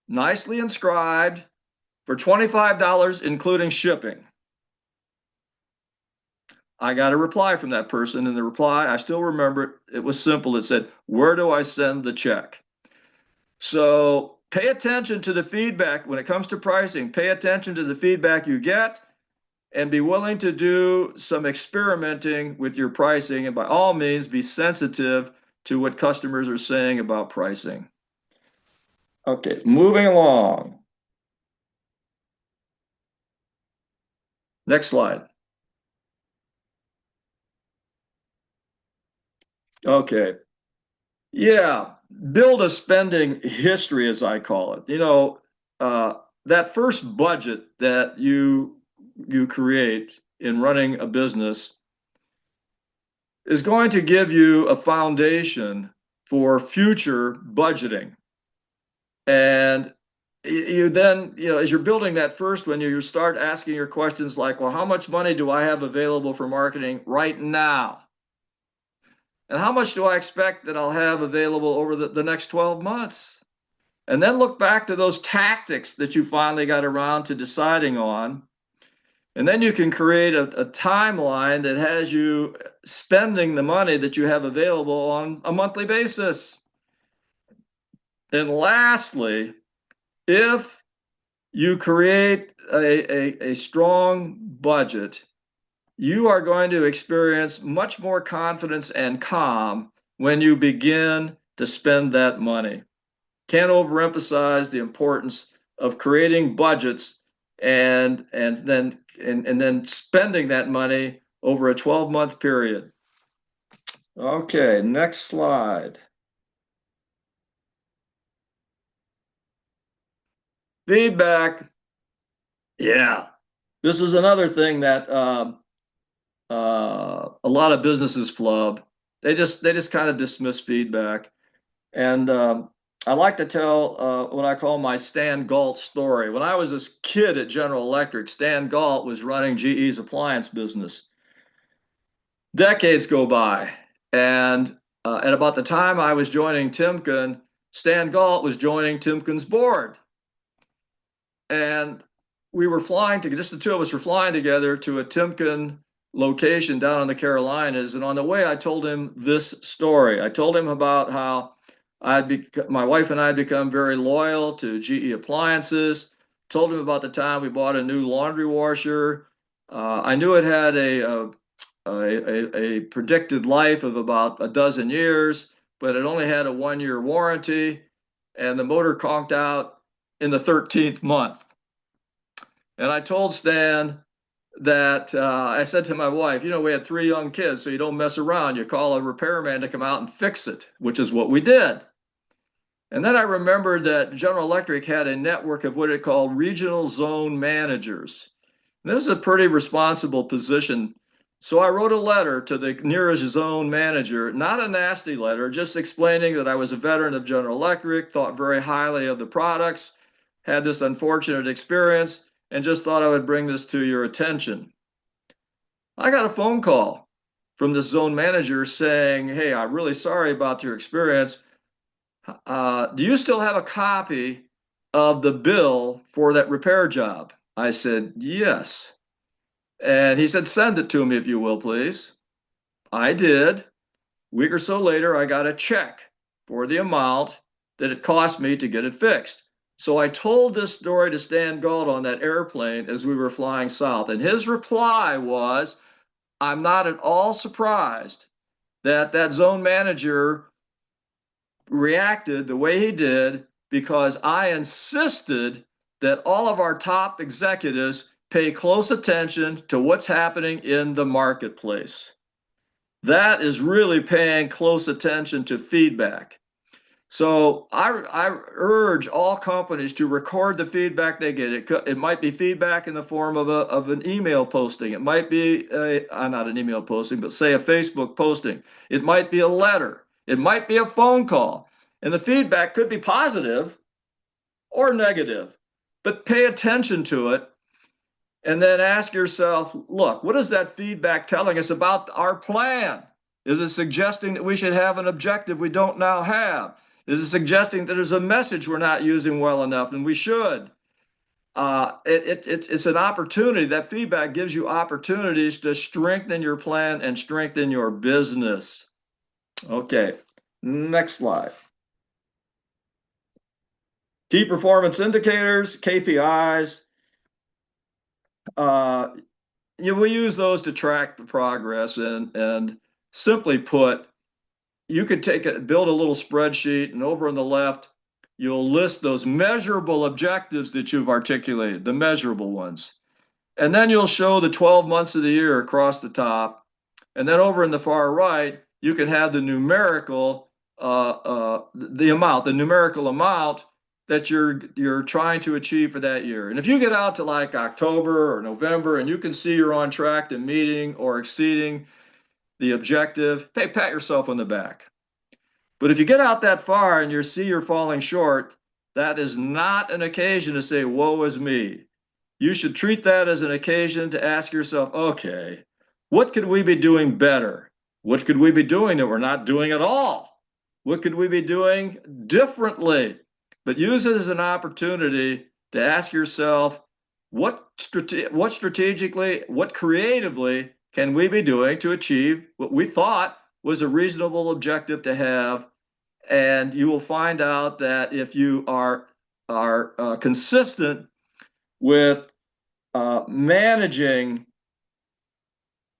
nicely inscribed, for $25, including shipping? I got a reply from that person, and the reply, I still remember it. It was simple. It said, where do I send the check? So pay attention to the feedback when it comes to pricing. Pay attention to the feedback you get and be willing to do some experimenting with your pricing. And by all means, be sensitive to what customers are saying about pricing. Okay, moving along. Next slide. Okay. Yeah, build a spending history, as I call it. That first budget that you create in running a business is going to give you a foundation for future budgeting. And you then, as you're building that first one, you start asking your questions like, well, how much money do I have available for marketing right now? And how much do I expect that I'll have available over the next 12 months? And then look back to those tactics that you finally got around to deciding on. And then you can create a timeline that has you spending the money that you have available on a monthly basis. And lastly, if you create a strong budget, you are going to experience much more confidence and calm when you begin to spend that money. Can't overemphasize the importance of creating budgets and then spending that money over a 12-month period. Okay, next slide. Feedback. Yeah, this is another thing that a lot of businesses flub. They just kind of dismiss feedback. And I like to tell what I call my Stan Galt story. When I was this kid at General Electric, Stan Galt was running GE's appliance business. Decades go by, and at about the time I was joining Timken, Stan Galt was joining Timken's board. And we were flying to just the two of us were flying together to a Timken location down in the Carolinas. And on the way, I told him this story. I told him about how my wife and I had become very loyal to GE appliances. Told him about the time we bought a new laundry washer. I knew it had a predicted life of about a dozen years, but it only had a 1-year warranty, and the motor conked out in the 13th month. And I told Stan that I said to my wife, we had 3 young kids, so you don't mess around. You call a repairman to come out and fix it, which is what we did. And then I remembered that General Electric had a network of what it called regional zone managers. And this is a pretty responsible position. So I wrote a letter to the nearest zone manager, not a nasty letter, just explaining that I was a veteran of General Electric, thought very highly of the products, had this unfortunate experience, and just thought I would bring this to your attention. I got a phone call from the zone manager saying, hey, I'm really sorry about your experience. Do you still have a copy of the bill for that repair job? I said, yes. And he said, send it to me if you will, please. I did. A week or so later, I got a check for the amount that it cost me to get it fixed. So I told this story to Stan Galt on that airplane as we were flying south. And his reply was, I'm not at all surprised that that zone manager reacted the way he did because I insisted that all of our top executives pay close attention to what's happening in the marketplace. That is really paying close attention to feedback. So I urge all companies to record the feedback they get. It might be feedback in the form of an email posting. It might be not an email posting, but say a Facebook posting. It might be a letter. It might be a phone call. And the feedback could be positive or negative, but pay attention to it and then ask yourself, look, what is that feedback telling us about our plan? Is it suggesting that we should have an objective we don't now have? Is it suggesting that there's a message we're not using well enough and we should? It's an opportunity. That feedback gives you opportunities to strengthen your plan and strengthen your business. Okay, next slide. Key performance indicators, KPIs. We use those to track the progress, and simply put, you could build a little spreadsheet, and over on the left, you'll list those measurable objectives that you've articulated, the measurable ones. And then you'll show the 12 months of the year across the top. And then over in the far right, you can have the numerical, the numerical amount that you're trying to achieve for that year. And if you get out to like October or November and you can see you're on track to meeting or exceeding the objective, hey, pat yourself on the back. But if you get out that far and you see you're falling short, that is not an occasion to say, woe is me. You should treat that as an occasion to ask yourself, okay, what could we be doing better? What could we be doing that we're not doing at all? What could we be doing differently? But use it as an opportunity to ask yourself, what strategically, what creatively can we be doing to achieve what we thought was a reasonable objective to have? And you will find out that if you are consistent with managing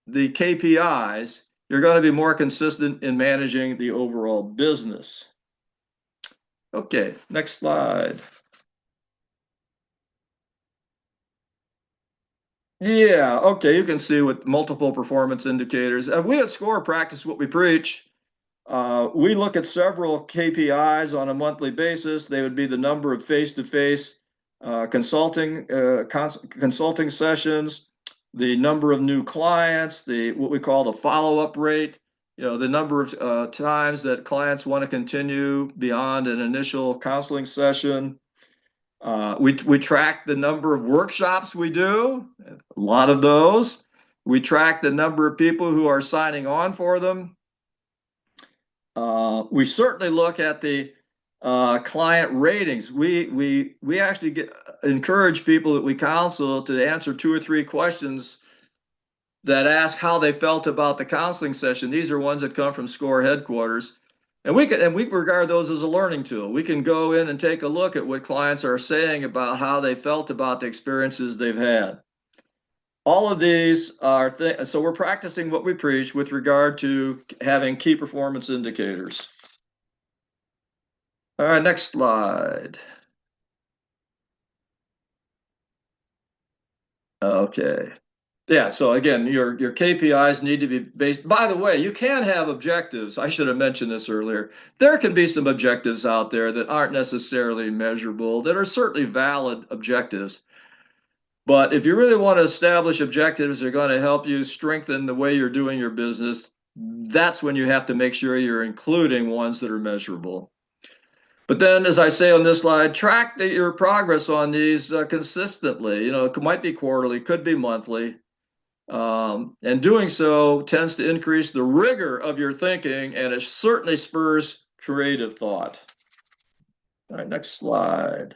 the KPIs, you're going to be more consistent in managing the overall business. Okay, next slide. Yeah, okay, you can see with multiple performance indicators. We at SCORE practice what we preach. We look at several KPIs on a monthly basis. They would be the number of face-to-face consulting sessions, the number of new clients, what we call the follow-up rate, the number of times that clients want to continue beyond an initial counseling session. We track the number of workshops we do, a lot of those. We track the number of people who are signing on for them. We certainly look at the client ratings. We actually encourage people that we counsel to answer 2 or 3 questions that ask how they felt about the counseling session. These are ones that come from SCORE headquarters. And we regard those as a learning tool. We can go in and take a look at what clients are saying about how they felt about the experiences they've had. All of these are so we're practicing what we preach with regard to having key performance indicators. All right, next slide. Okay. Yeah, so again, your KPIs need to be based. By the way, you can have objectives. I should have mentioned this earlier. There can be some objectives out there that aren't necessarily measurable, that are certainly valid objectives. But if you really want to establish objectives that are going to help you strengthen the way you're doing your business, that's when you have to make sure you're including ones that are measurable. But then, as I say on this slide, track your progress on these consistently. It might be quarterly, could be monthly. And doing so tends to increase the rigor of your thinking, and it certainly spurs creative thought. All right, next slide.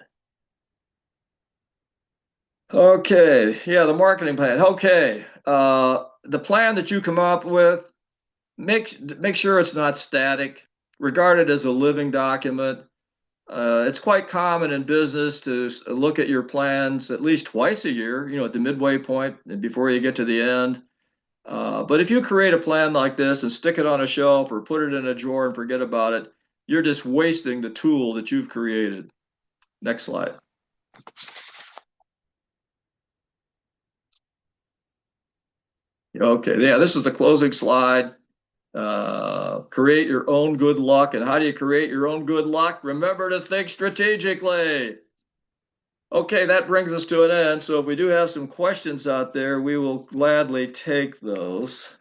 Okay, yeah, the marketing plan. Okay, the plan that you come up with, make sure it's not static. Regard it as a living document. It's quite common in business to look at your plans at least twice a year, at the midway point and before you get to the end. But if you create a plan like this and stick it on a shelf or put it in a drawer and forget about it, you're just wasting the tool that you've created. Next slide. Okay, yeah, this is the closing slide. Create your own good luck. And how do you create your own good luck? Remember to think strategically. Okay, that brings us to an end. So if we do have some questions out there, we will gladly take those.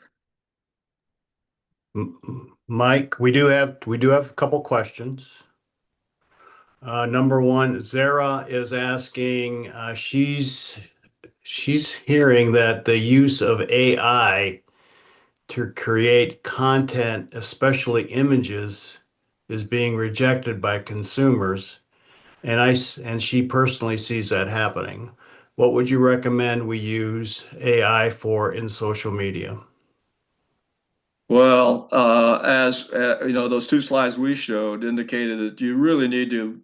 Mike, we do have a couple questions. Number one, Zara is asking, she's hearing that the use of AI to create content, especially images, is being rejected by consumers, and she personally sees that happening. What would you recommend we use AI for in social media? Well, as those two slides we showed indicated that you really need to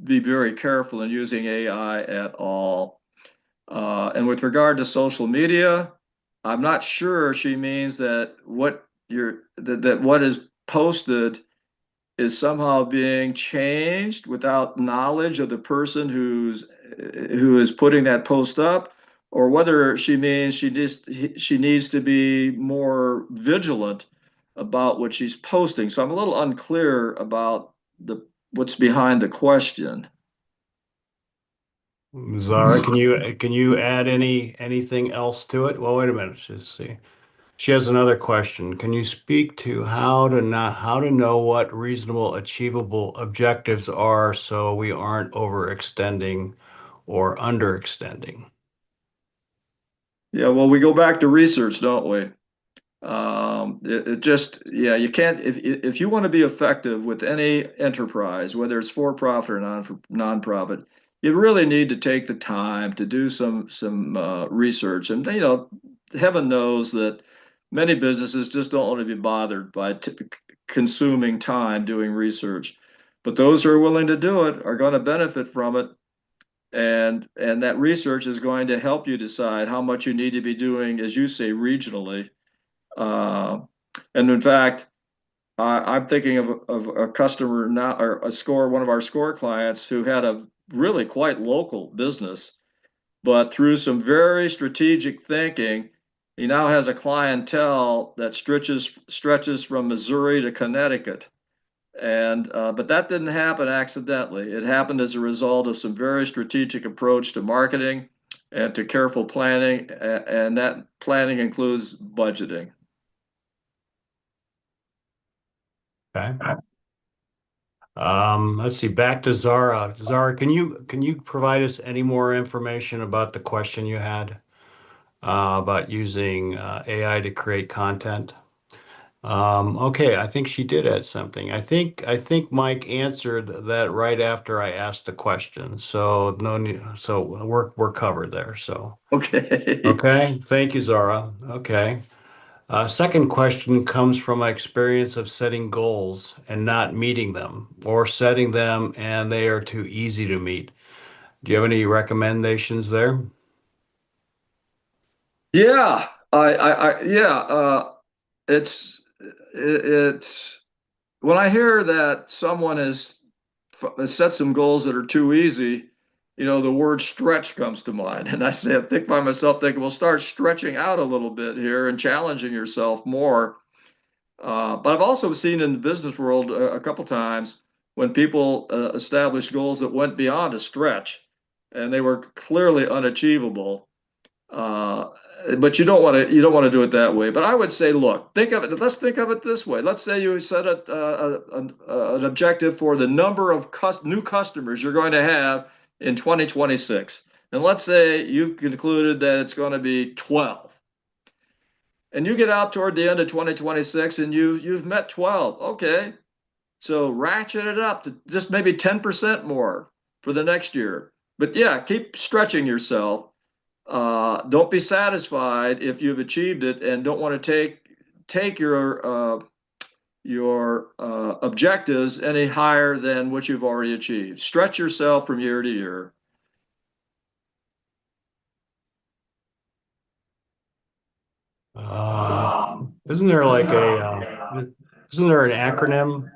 be very careful in using AI at all. And with regard to social media, I'm not sure she means that that what is posted is somehow being changed without knowledge of the person who is putting that post up, or whether she means she needs to be more vigilant about what she's posting. So I'm a little unclear about the what's behind the question. Zara, can you add anything else to it? Well, wait a minute. Let's see. She has another question. Can you speak to how to know what reasonable, achievable objectives are so we aren't overextending or underextending? Yeah, well, we go back to research, don't we? It just, yeah, you can't, if you want to be effective with any enterprise, whether it's for profit or non-profit, you really need to take the time to do some research. And heaven knows that many businesses just don't want to be bothered by consuming time doing research. But those who are willing to do it are going to benefit from it, and that research is going to help you decide how much you need to be doing, as you say, regionally. uh, and in fact, I'm thinking of a customer now, or one of our score clients who had a really quite local business, but through some very strategic thinking, he now has a clientele that stretches from Missouri to Connecticut. And but that didn't happen accidentally. It happened as a result of some very strategic approach to marketing and to careful planning, and that planning includes budgeting. Okay. Let's see, back to Zara. Zara, can you provide us any more information about the question you had about using AI to create content? Okay, I think she did add something. I think Mike answered that right after I asked the question. So no need, so we're covered there. So Okay. okay, thank you, Zara. Okay. Second question comes from my experience of setting goals and not meeting them, or setting them and they are too easy to meet. Do you have any recommendations there? Yeah, yeah. It's when I hear that someone has set some goals that are too easy, the word stretch comes to mind, and I think by myself, thinking, well, start stretching out a little bit here and challenging yourself more. But I've also seen in the business world a couple times when people established goals that went beyond a stretch, and they were clearly unachievable. Uh, but you don't want to do it that way. But I would say, look, think of it. Let's think of it this way. Let's say you set an objective for the number of new customers you're going to have in 2026, and let's say you've concluded that it's going to be 12, and you get out toward the end of 2026 and you've met 12. Okay, so ratchet it up to just maybe 10% more for the next year. But yeah, keep stretching yourself. Don't be satisfied if you've achieved it, and don't want to take your objectives any higher than what you've already achieved. Stretch yourself from year to year. Um, isn't there like isn't there an acronym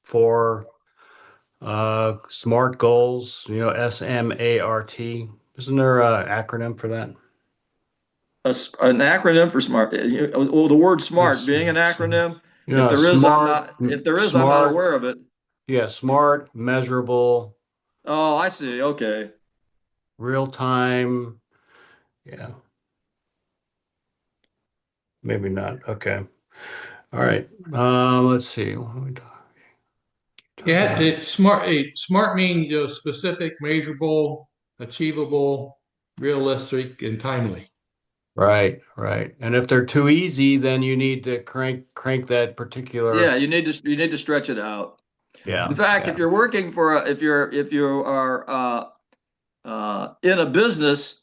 for SMART goals? You know, SMART. Isn't there an acronym for that? An acronym for SMART. Well, the word SMART It's, being an acronym. you If know, there is, I'm smart, not. If there is, I'm not smart. aware of it. Yeah, smart, measurable, Oh, I see. Okay. real time. Yeah, maybe not. Okay. All right. Let's see. What are we talking Yeah, about? it's smart. Smart means specific, measurable, achievable, realistic, and timely. Right, right. And if they're too easy, then you need to crank that Yeah, particular. you need to stretch it out. In Yeah, fact, if yeah, you're working for if you are in a business,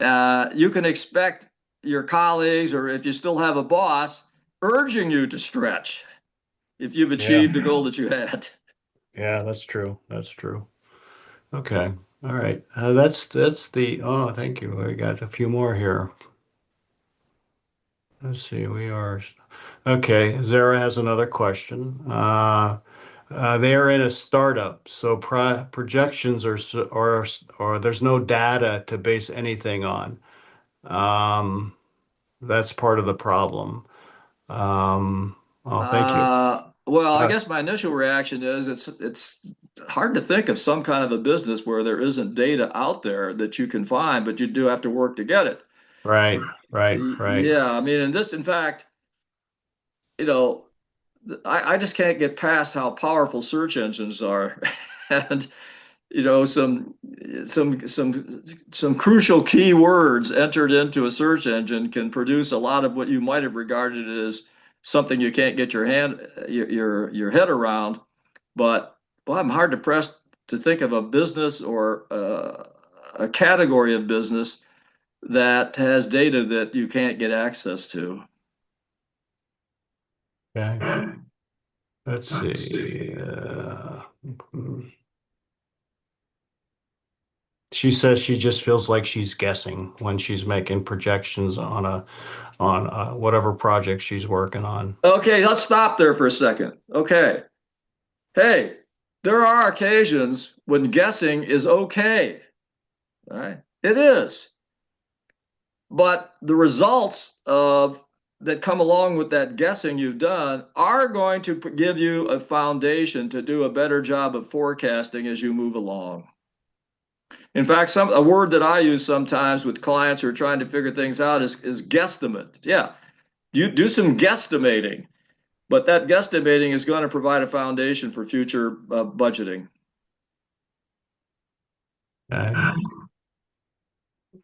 you can expect your colleagues, or if you still have a boss, urging you to stretch if you've yeah, achieved the goal that you had. yeah. That's true. That's true. Okay. All right. That's the. Oh, thank you. We got a few more here. Let's see. We are. Okay. Zara has another question. They are in a startup, so projections or there's no data to base anything on. Um, that's part of the problem. Um, oh, thank you. Well, I Uh, guess my initial reaction is it's hard to think of some kind of a business where there isn't data out there that you can find, but you do have to work to get it. right, right, right. Yeah, I mean, in fact, you know, I just can't get past how powerful search engines are, and some crucial keywords entered into a search engine can produce a lot of what you might have regarded as something you can't get your head around. But well, I'm hard pressed to think of a business or a category of business that has data that you can't get access to. Okay. Let's see. She says she just feels like she's guessing when she's making projections on whatever project she's working on. Okay, let's stop there for a second. Okay. Hey, there are occasions when guessing is okay. All right. It is. But the results of that come along with that guessing you've done are going to give you a foundation to do a better job of forecasting as you move along. In fact, a word that I use sometimes with clients who are trying to figure things out is guesstimate. Yeah, you do some guesstimating, but that guesstimating is going to provide a foundation for future budgeting. Okay.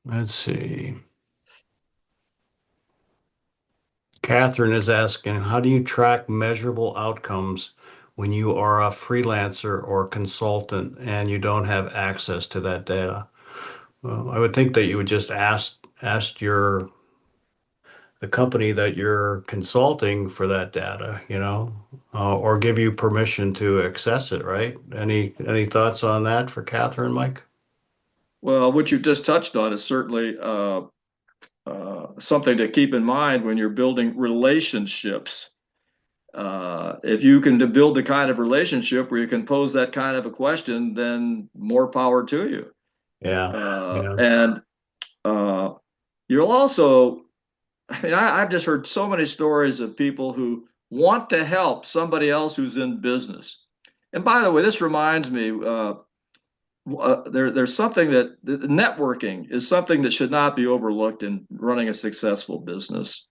Let's see. Catherine is asking, how do you track measurable outcomes when you are a freelancer or consultant and you don't have access to that data? Well, I would think that you would just ask the company that you're consulting for that data, or give you permission to access it, right? Any thoughts on that for Catherine, Mike? Well, what you've just touched on is certainly something to keep in mind when you're building relationships. If you can build the kind of relationship where you can pose that kind of a question, then more power to you. Yeah, yeah, And you'll also, I mean, I've just heard so many stories of people who want to help somebody else who's in business. And by the way, this reminds me, there's something that networking is something that should not be overlooked in running a successful business.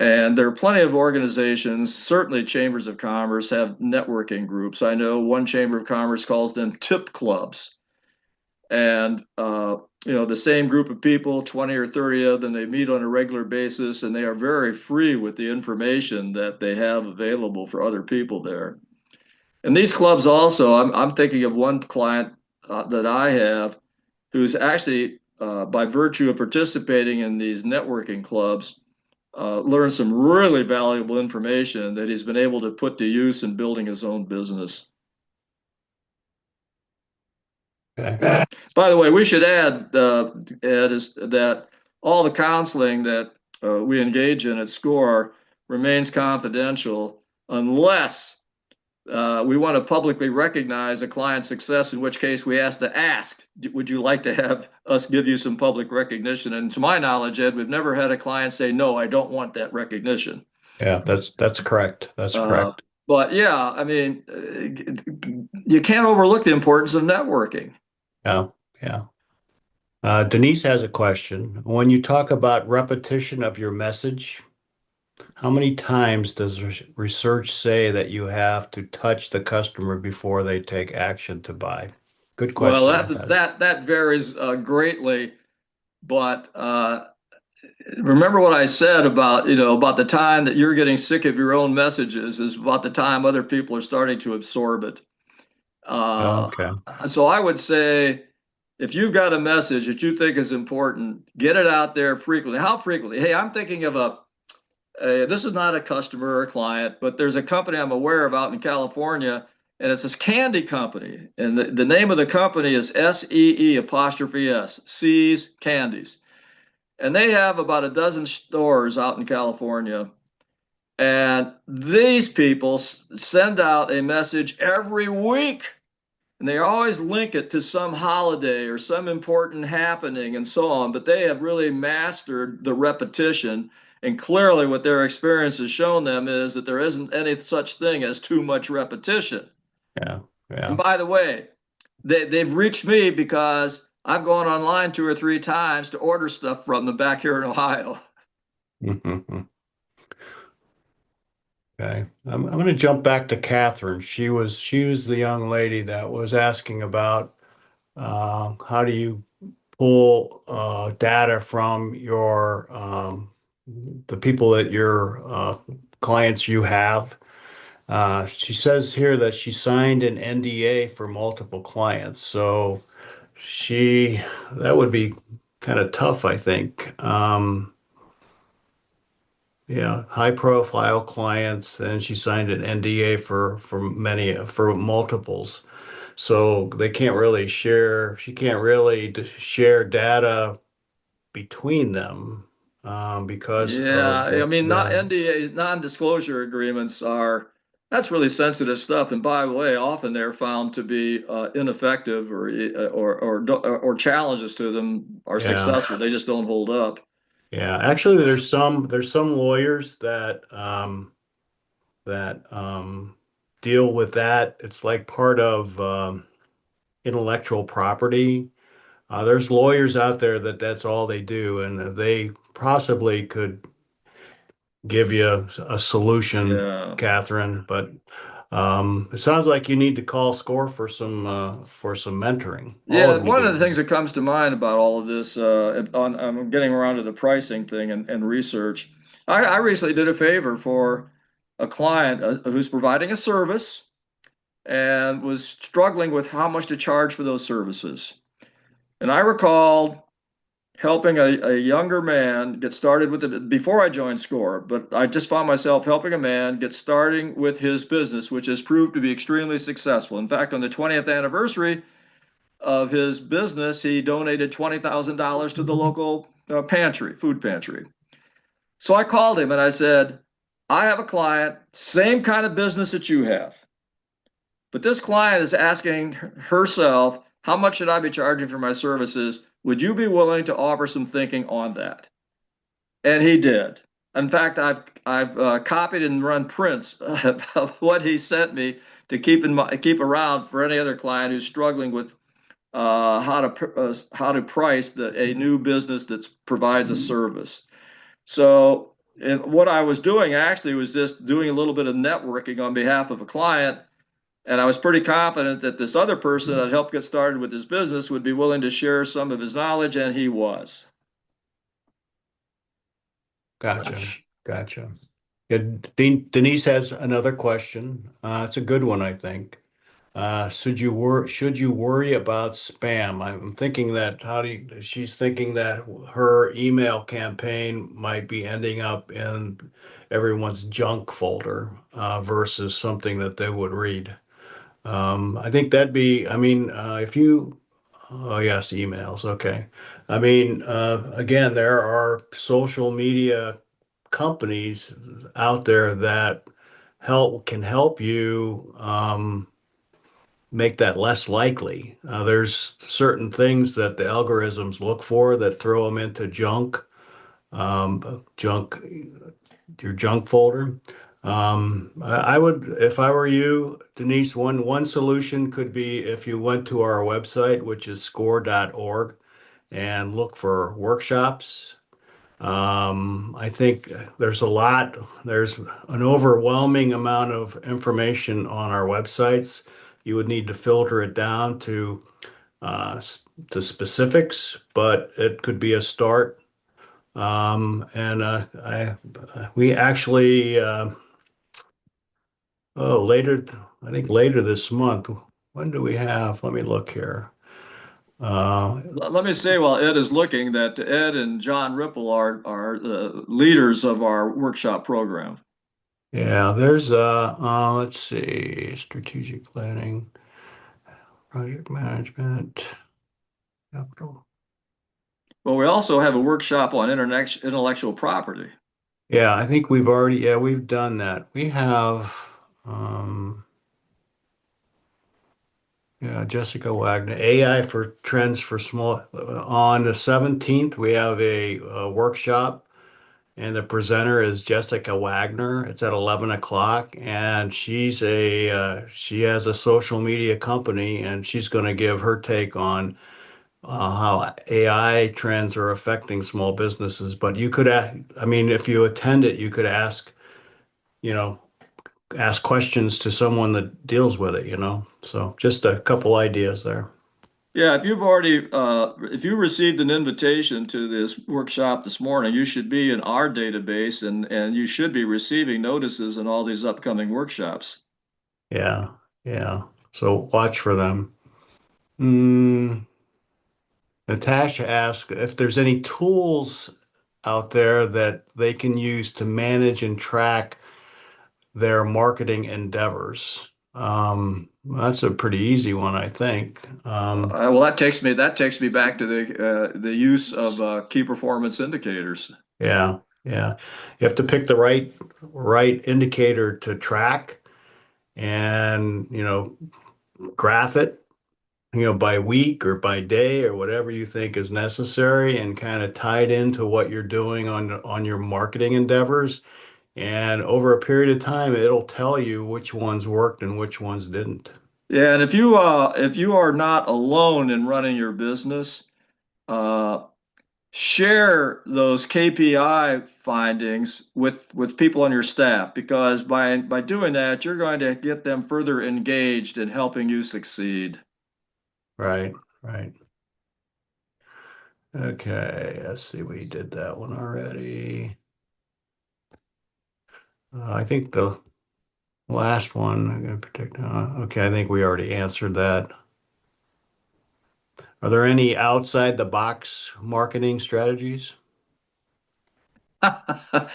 And there are plenty of organizations, certainly chambers of commerce have networking groups. I know one chamber of commerce calls them tip clubs. And, the same group of people, 20 or 30 of them, they meet on a regular basis and they are very free with the information that they have available for other people there. And these clubs also, I'm thinking of one client that I have who's actually, by virtue of participating in these networking clubs, learned some really valuable information that he's been able to put to use in building his own business. Okay. By the way, we should add, Ed, is that all the counseling that we engage in at SCORE remains confidential unless we want to publicly recognize a client's success, in which case we have to ask, would you like to have us give you some public recognition? And to my knowledge, Ed, we've never had a client say, no, I don't want that recognition. Yeah, that's correct. That's Uh, correct. but yeah, I mean, you can't overlook the importance of networking. Yeah, yeah. Denise has a question. When you talk about repetition of your message, how many times does research say that you have to touch the customer before they take action to buy? Good Well, question. that varies greatly, but remember what I said about, about the time that you're getting sick of your own messages is about the time other people are starting to absorb it. Uh, Okay. so I would say if you've got a message that you think is important, get it out there frequently. How frequently? Hey, I'm thinking of this is not a customer or a client, but there's a company I'm aware of out in California, and it's this candy company. And the name of the company is SEE apostrophe S, See's Candies. And they have about a dozen stores out in California. And these people send out a message every week, and they always link it to some holiday or some important happening and so on. But they have really mastered the repetition. And clearly, what their experience has shown them is that there isn't any such thing as too much repetition. Yeah. And Yeah. by the way, they've reached me because I've gone online 2 or 3 times to order stuff from them back here in Ohio. Okay. I'm going to jump back to Catherine. She was the young lady that was asking about how do you pull data from your the people that your clients you have. She says here that she signed an NDA for multiple clients, so she that would be kind of tough, I think. Yeah, high profile clients, and she signed an NDA for multiples. So they can't really share, she can't really share data between them because Yeah, of I mean, not the NDA, non-disclosure agreements are that's really sensitive stuff. And by the way, often they're found to be ineffective or challenges to them are yeah, successful. They just don't hold up. yeah. Actually, there's some lawyers that deal with that. It's like part of intellectual property. There's lawyers out there that's all they do, and they possibly could give you a solution, Yeah. Catherine. But it sounds like you need to call SCORE for some mentoring. All Yeah, of you one of the do. things that comes to mind about all of this, I'm getting around to the pricing thing and research. I recently did a favor for a client who's providing a service and was struggling with how much to charge for those services. And I recalled helping a younger man get started with it before I joined SCORE, but I just found myself helping a man get starting with his business, which has proved to be extremely successful. In fact, on the 20th anniversary of his business, he donated $20,000 to the local food pantry. So I called him and I said, I have a client, same kind of business that you have. But this client is asking herself, how much should I be charging for my services? Would you be willing to offer some thinking on that? And he did. In fact, I've copied and run prints of what he sent me to keep around for any other client who's struggling with how to price a new business that provides a service. So, and what I was doing actually was just doing a little bit of networking on behalf of a client, and I was pretty confident that this other person that helped get started with his business would be willing to share some of his knowledge, and he was. Gotcha. Gotcha. Yeah, Denise has another question. It's a good one, I think. should you worry about spam? I'm thinking that she's thinking that her email campaign might be ending up in everyone's junk folder versus something that they would read. I think that'd be, I mean, if you, oh yes, emails, okay. I mean, again, there are social media companies out there that can help you make that less likely. There's certain things that the algorithms look for that throw them into junk, your junk folder. I would, if I were you, Denise, one solution could be if you went to our website, which is score.org, and look for workshops. I think there's an overwhelming amount of information on our websites. You would need to filter it down uh, to specifics, but it could be a start. And we actually, oh, I think later this month. When do we have? Let me look here. Uh, Let me say while Ed is looking that Ed and John Ripple are the leaders of our workshop program. yeah, let's see, strategic planning, project management, capital. But we also have a workshop on intellectual property. Yeah, I think yeah, we've done that. We have, um, yeah, Jessica Wagner, AI for Trends for Small. On the 17th, we have a workshop, and the presenter is Jessica Wagner. It's at 11 o'clock, and she has a social media company, and she's going to give her take on how AI trends are affecting small businesses. But I mean, if you attend it, you could you know, ask questions to someone that deals with it. So just a couple ideas there. Yeah, if you received an invitation to this workshop this morning, you should be in our database and you should be receiving notices in all these upcoming workshops. Yeah, yeah. So watch for them. Mm, Natasha asked if there's any tools out there that they can use to manage and track their marketing endeavors. That's a pretty easy one, I think. Well, that takes me back to the use of key performance indicators. Yeah, yeah. You have to pick the right indicator to track and, graph it, by week or by day or whatever you think is necessary and kind of tie it into what you're doing on your marketing endeavors. And over a period of time, it'll tell you which ones worked and which ones didn't. Yeah, and if you are not alone in running your business, uh, share those KPI findings with people on your staff because by doing that, you're going to get them further engaged in helping you succeed. Right, right. Okay, let's see. We did that one already. I think the last one, I'm going to protect. Okay, I think we already answered that. Are there any outside the box marketing strategies?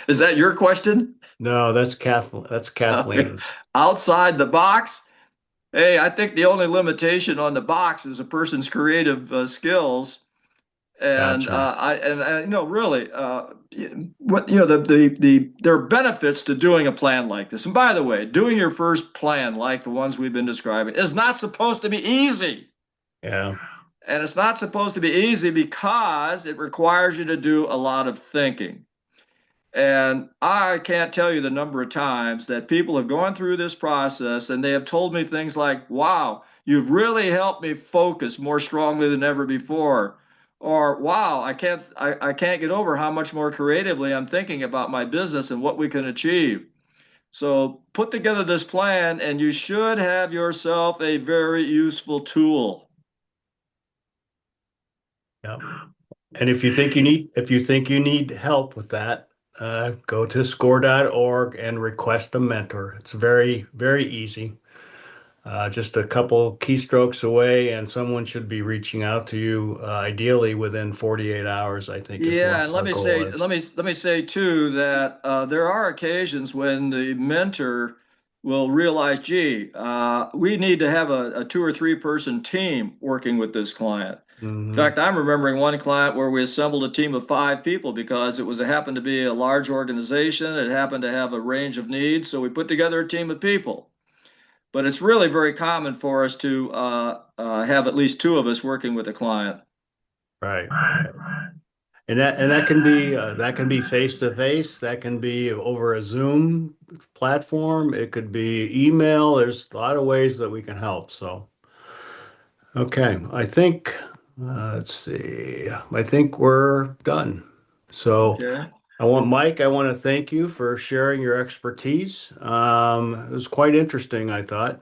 Is that your question? No, that's Okay. Kathleen's. Outside the box? Hey, I think the only limitation on the box is a person's creative skills. And Gotcha. really, what there are benefits to doing a plan like this. And by the way, doing your first plan like the ones we've been describing is not supposed to be easy. Yeah. And it's not supposed to be easy because it requires you to do a lot of thinking. And I can't tell you the number of times that people have gone through this process and they have told me things like, wow, you've really helped me focus more strongly than ever before. Or wow, I can't get over how much more creatively I'm thinking about my business and what we can achieve. So put together this plan and you should have yourself a very useful tool. Yeah. And if you think you need help with that, go to score.org and request a mentor. It's very, very easy. just a couple keystrokes away, and someone should be reaching out to you, ideally within 48 hours, I think is what Yeah, and our goal is. let me say too that there are occasions when the mentor will realize, gee, we need to have a 2 or 3 person team working with this client. In Hmm. fact, I'm remembering one client where we assembled a team of 5 people because it happened to be a large organization. It happened to have a range of needs, so we put together a team of people. But it's really very common for us to have at least 2 of us working with a client. Right. And that can be face to face. That can be over a Zoom platform. It could be email. There's a lot of ways that we can help. So, okay, I think let's see. I think we're done. So, Okay. I want to thank you for sharing your expertise. It was quite interesting, I thought.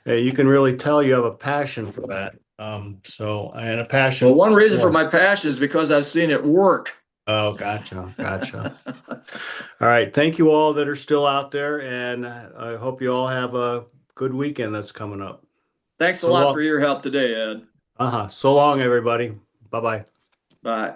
You can really tell you have a passion for that. And a passion Well, for one reason for sport. my passion is because I've seen it work. Oh, gotcha, gotcha. All right. Thank you all that are still out there, and I hope you all have a good weekend that's coming up. Thanks a So lot for long. your help today, Ed. So long, everybody. Bye bye. Bye.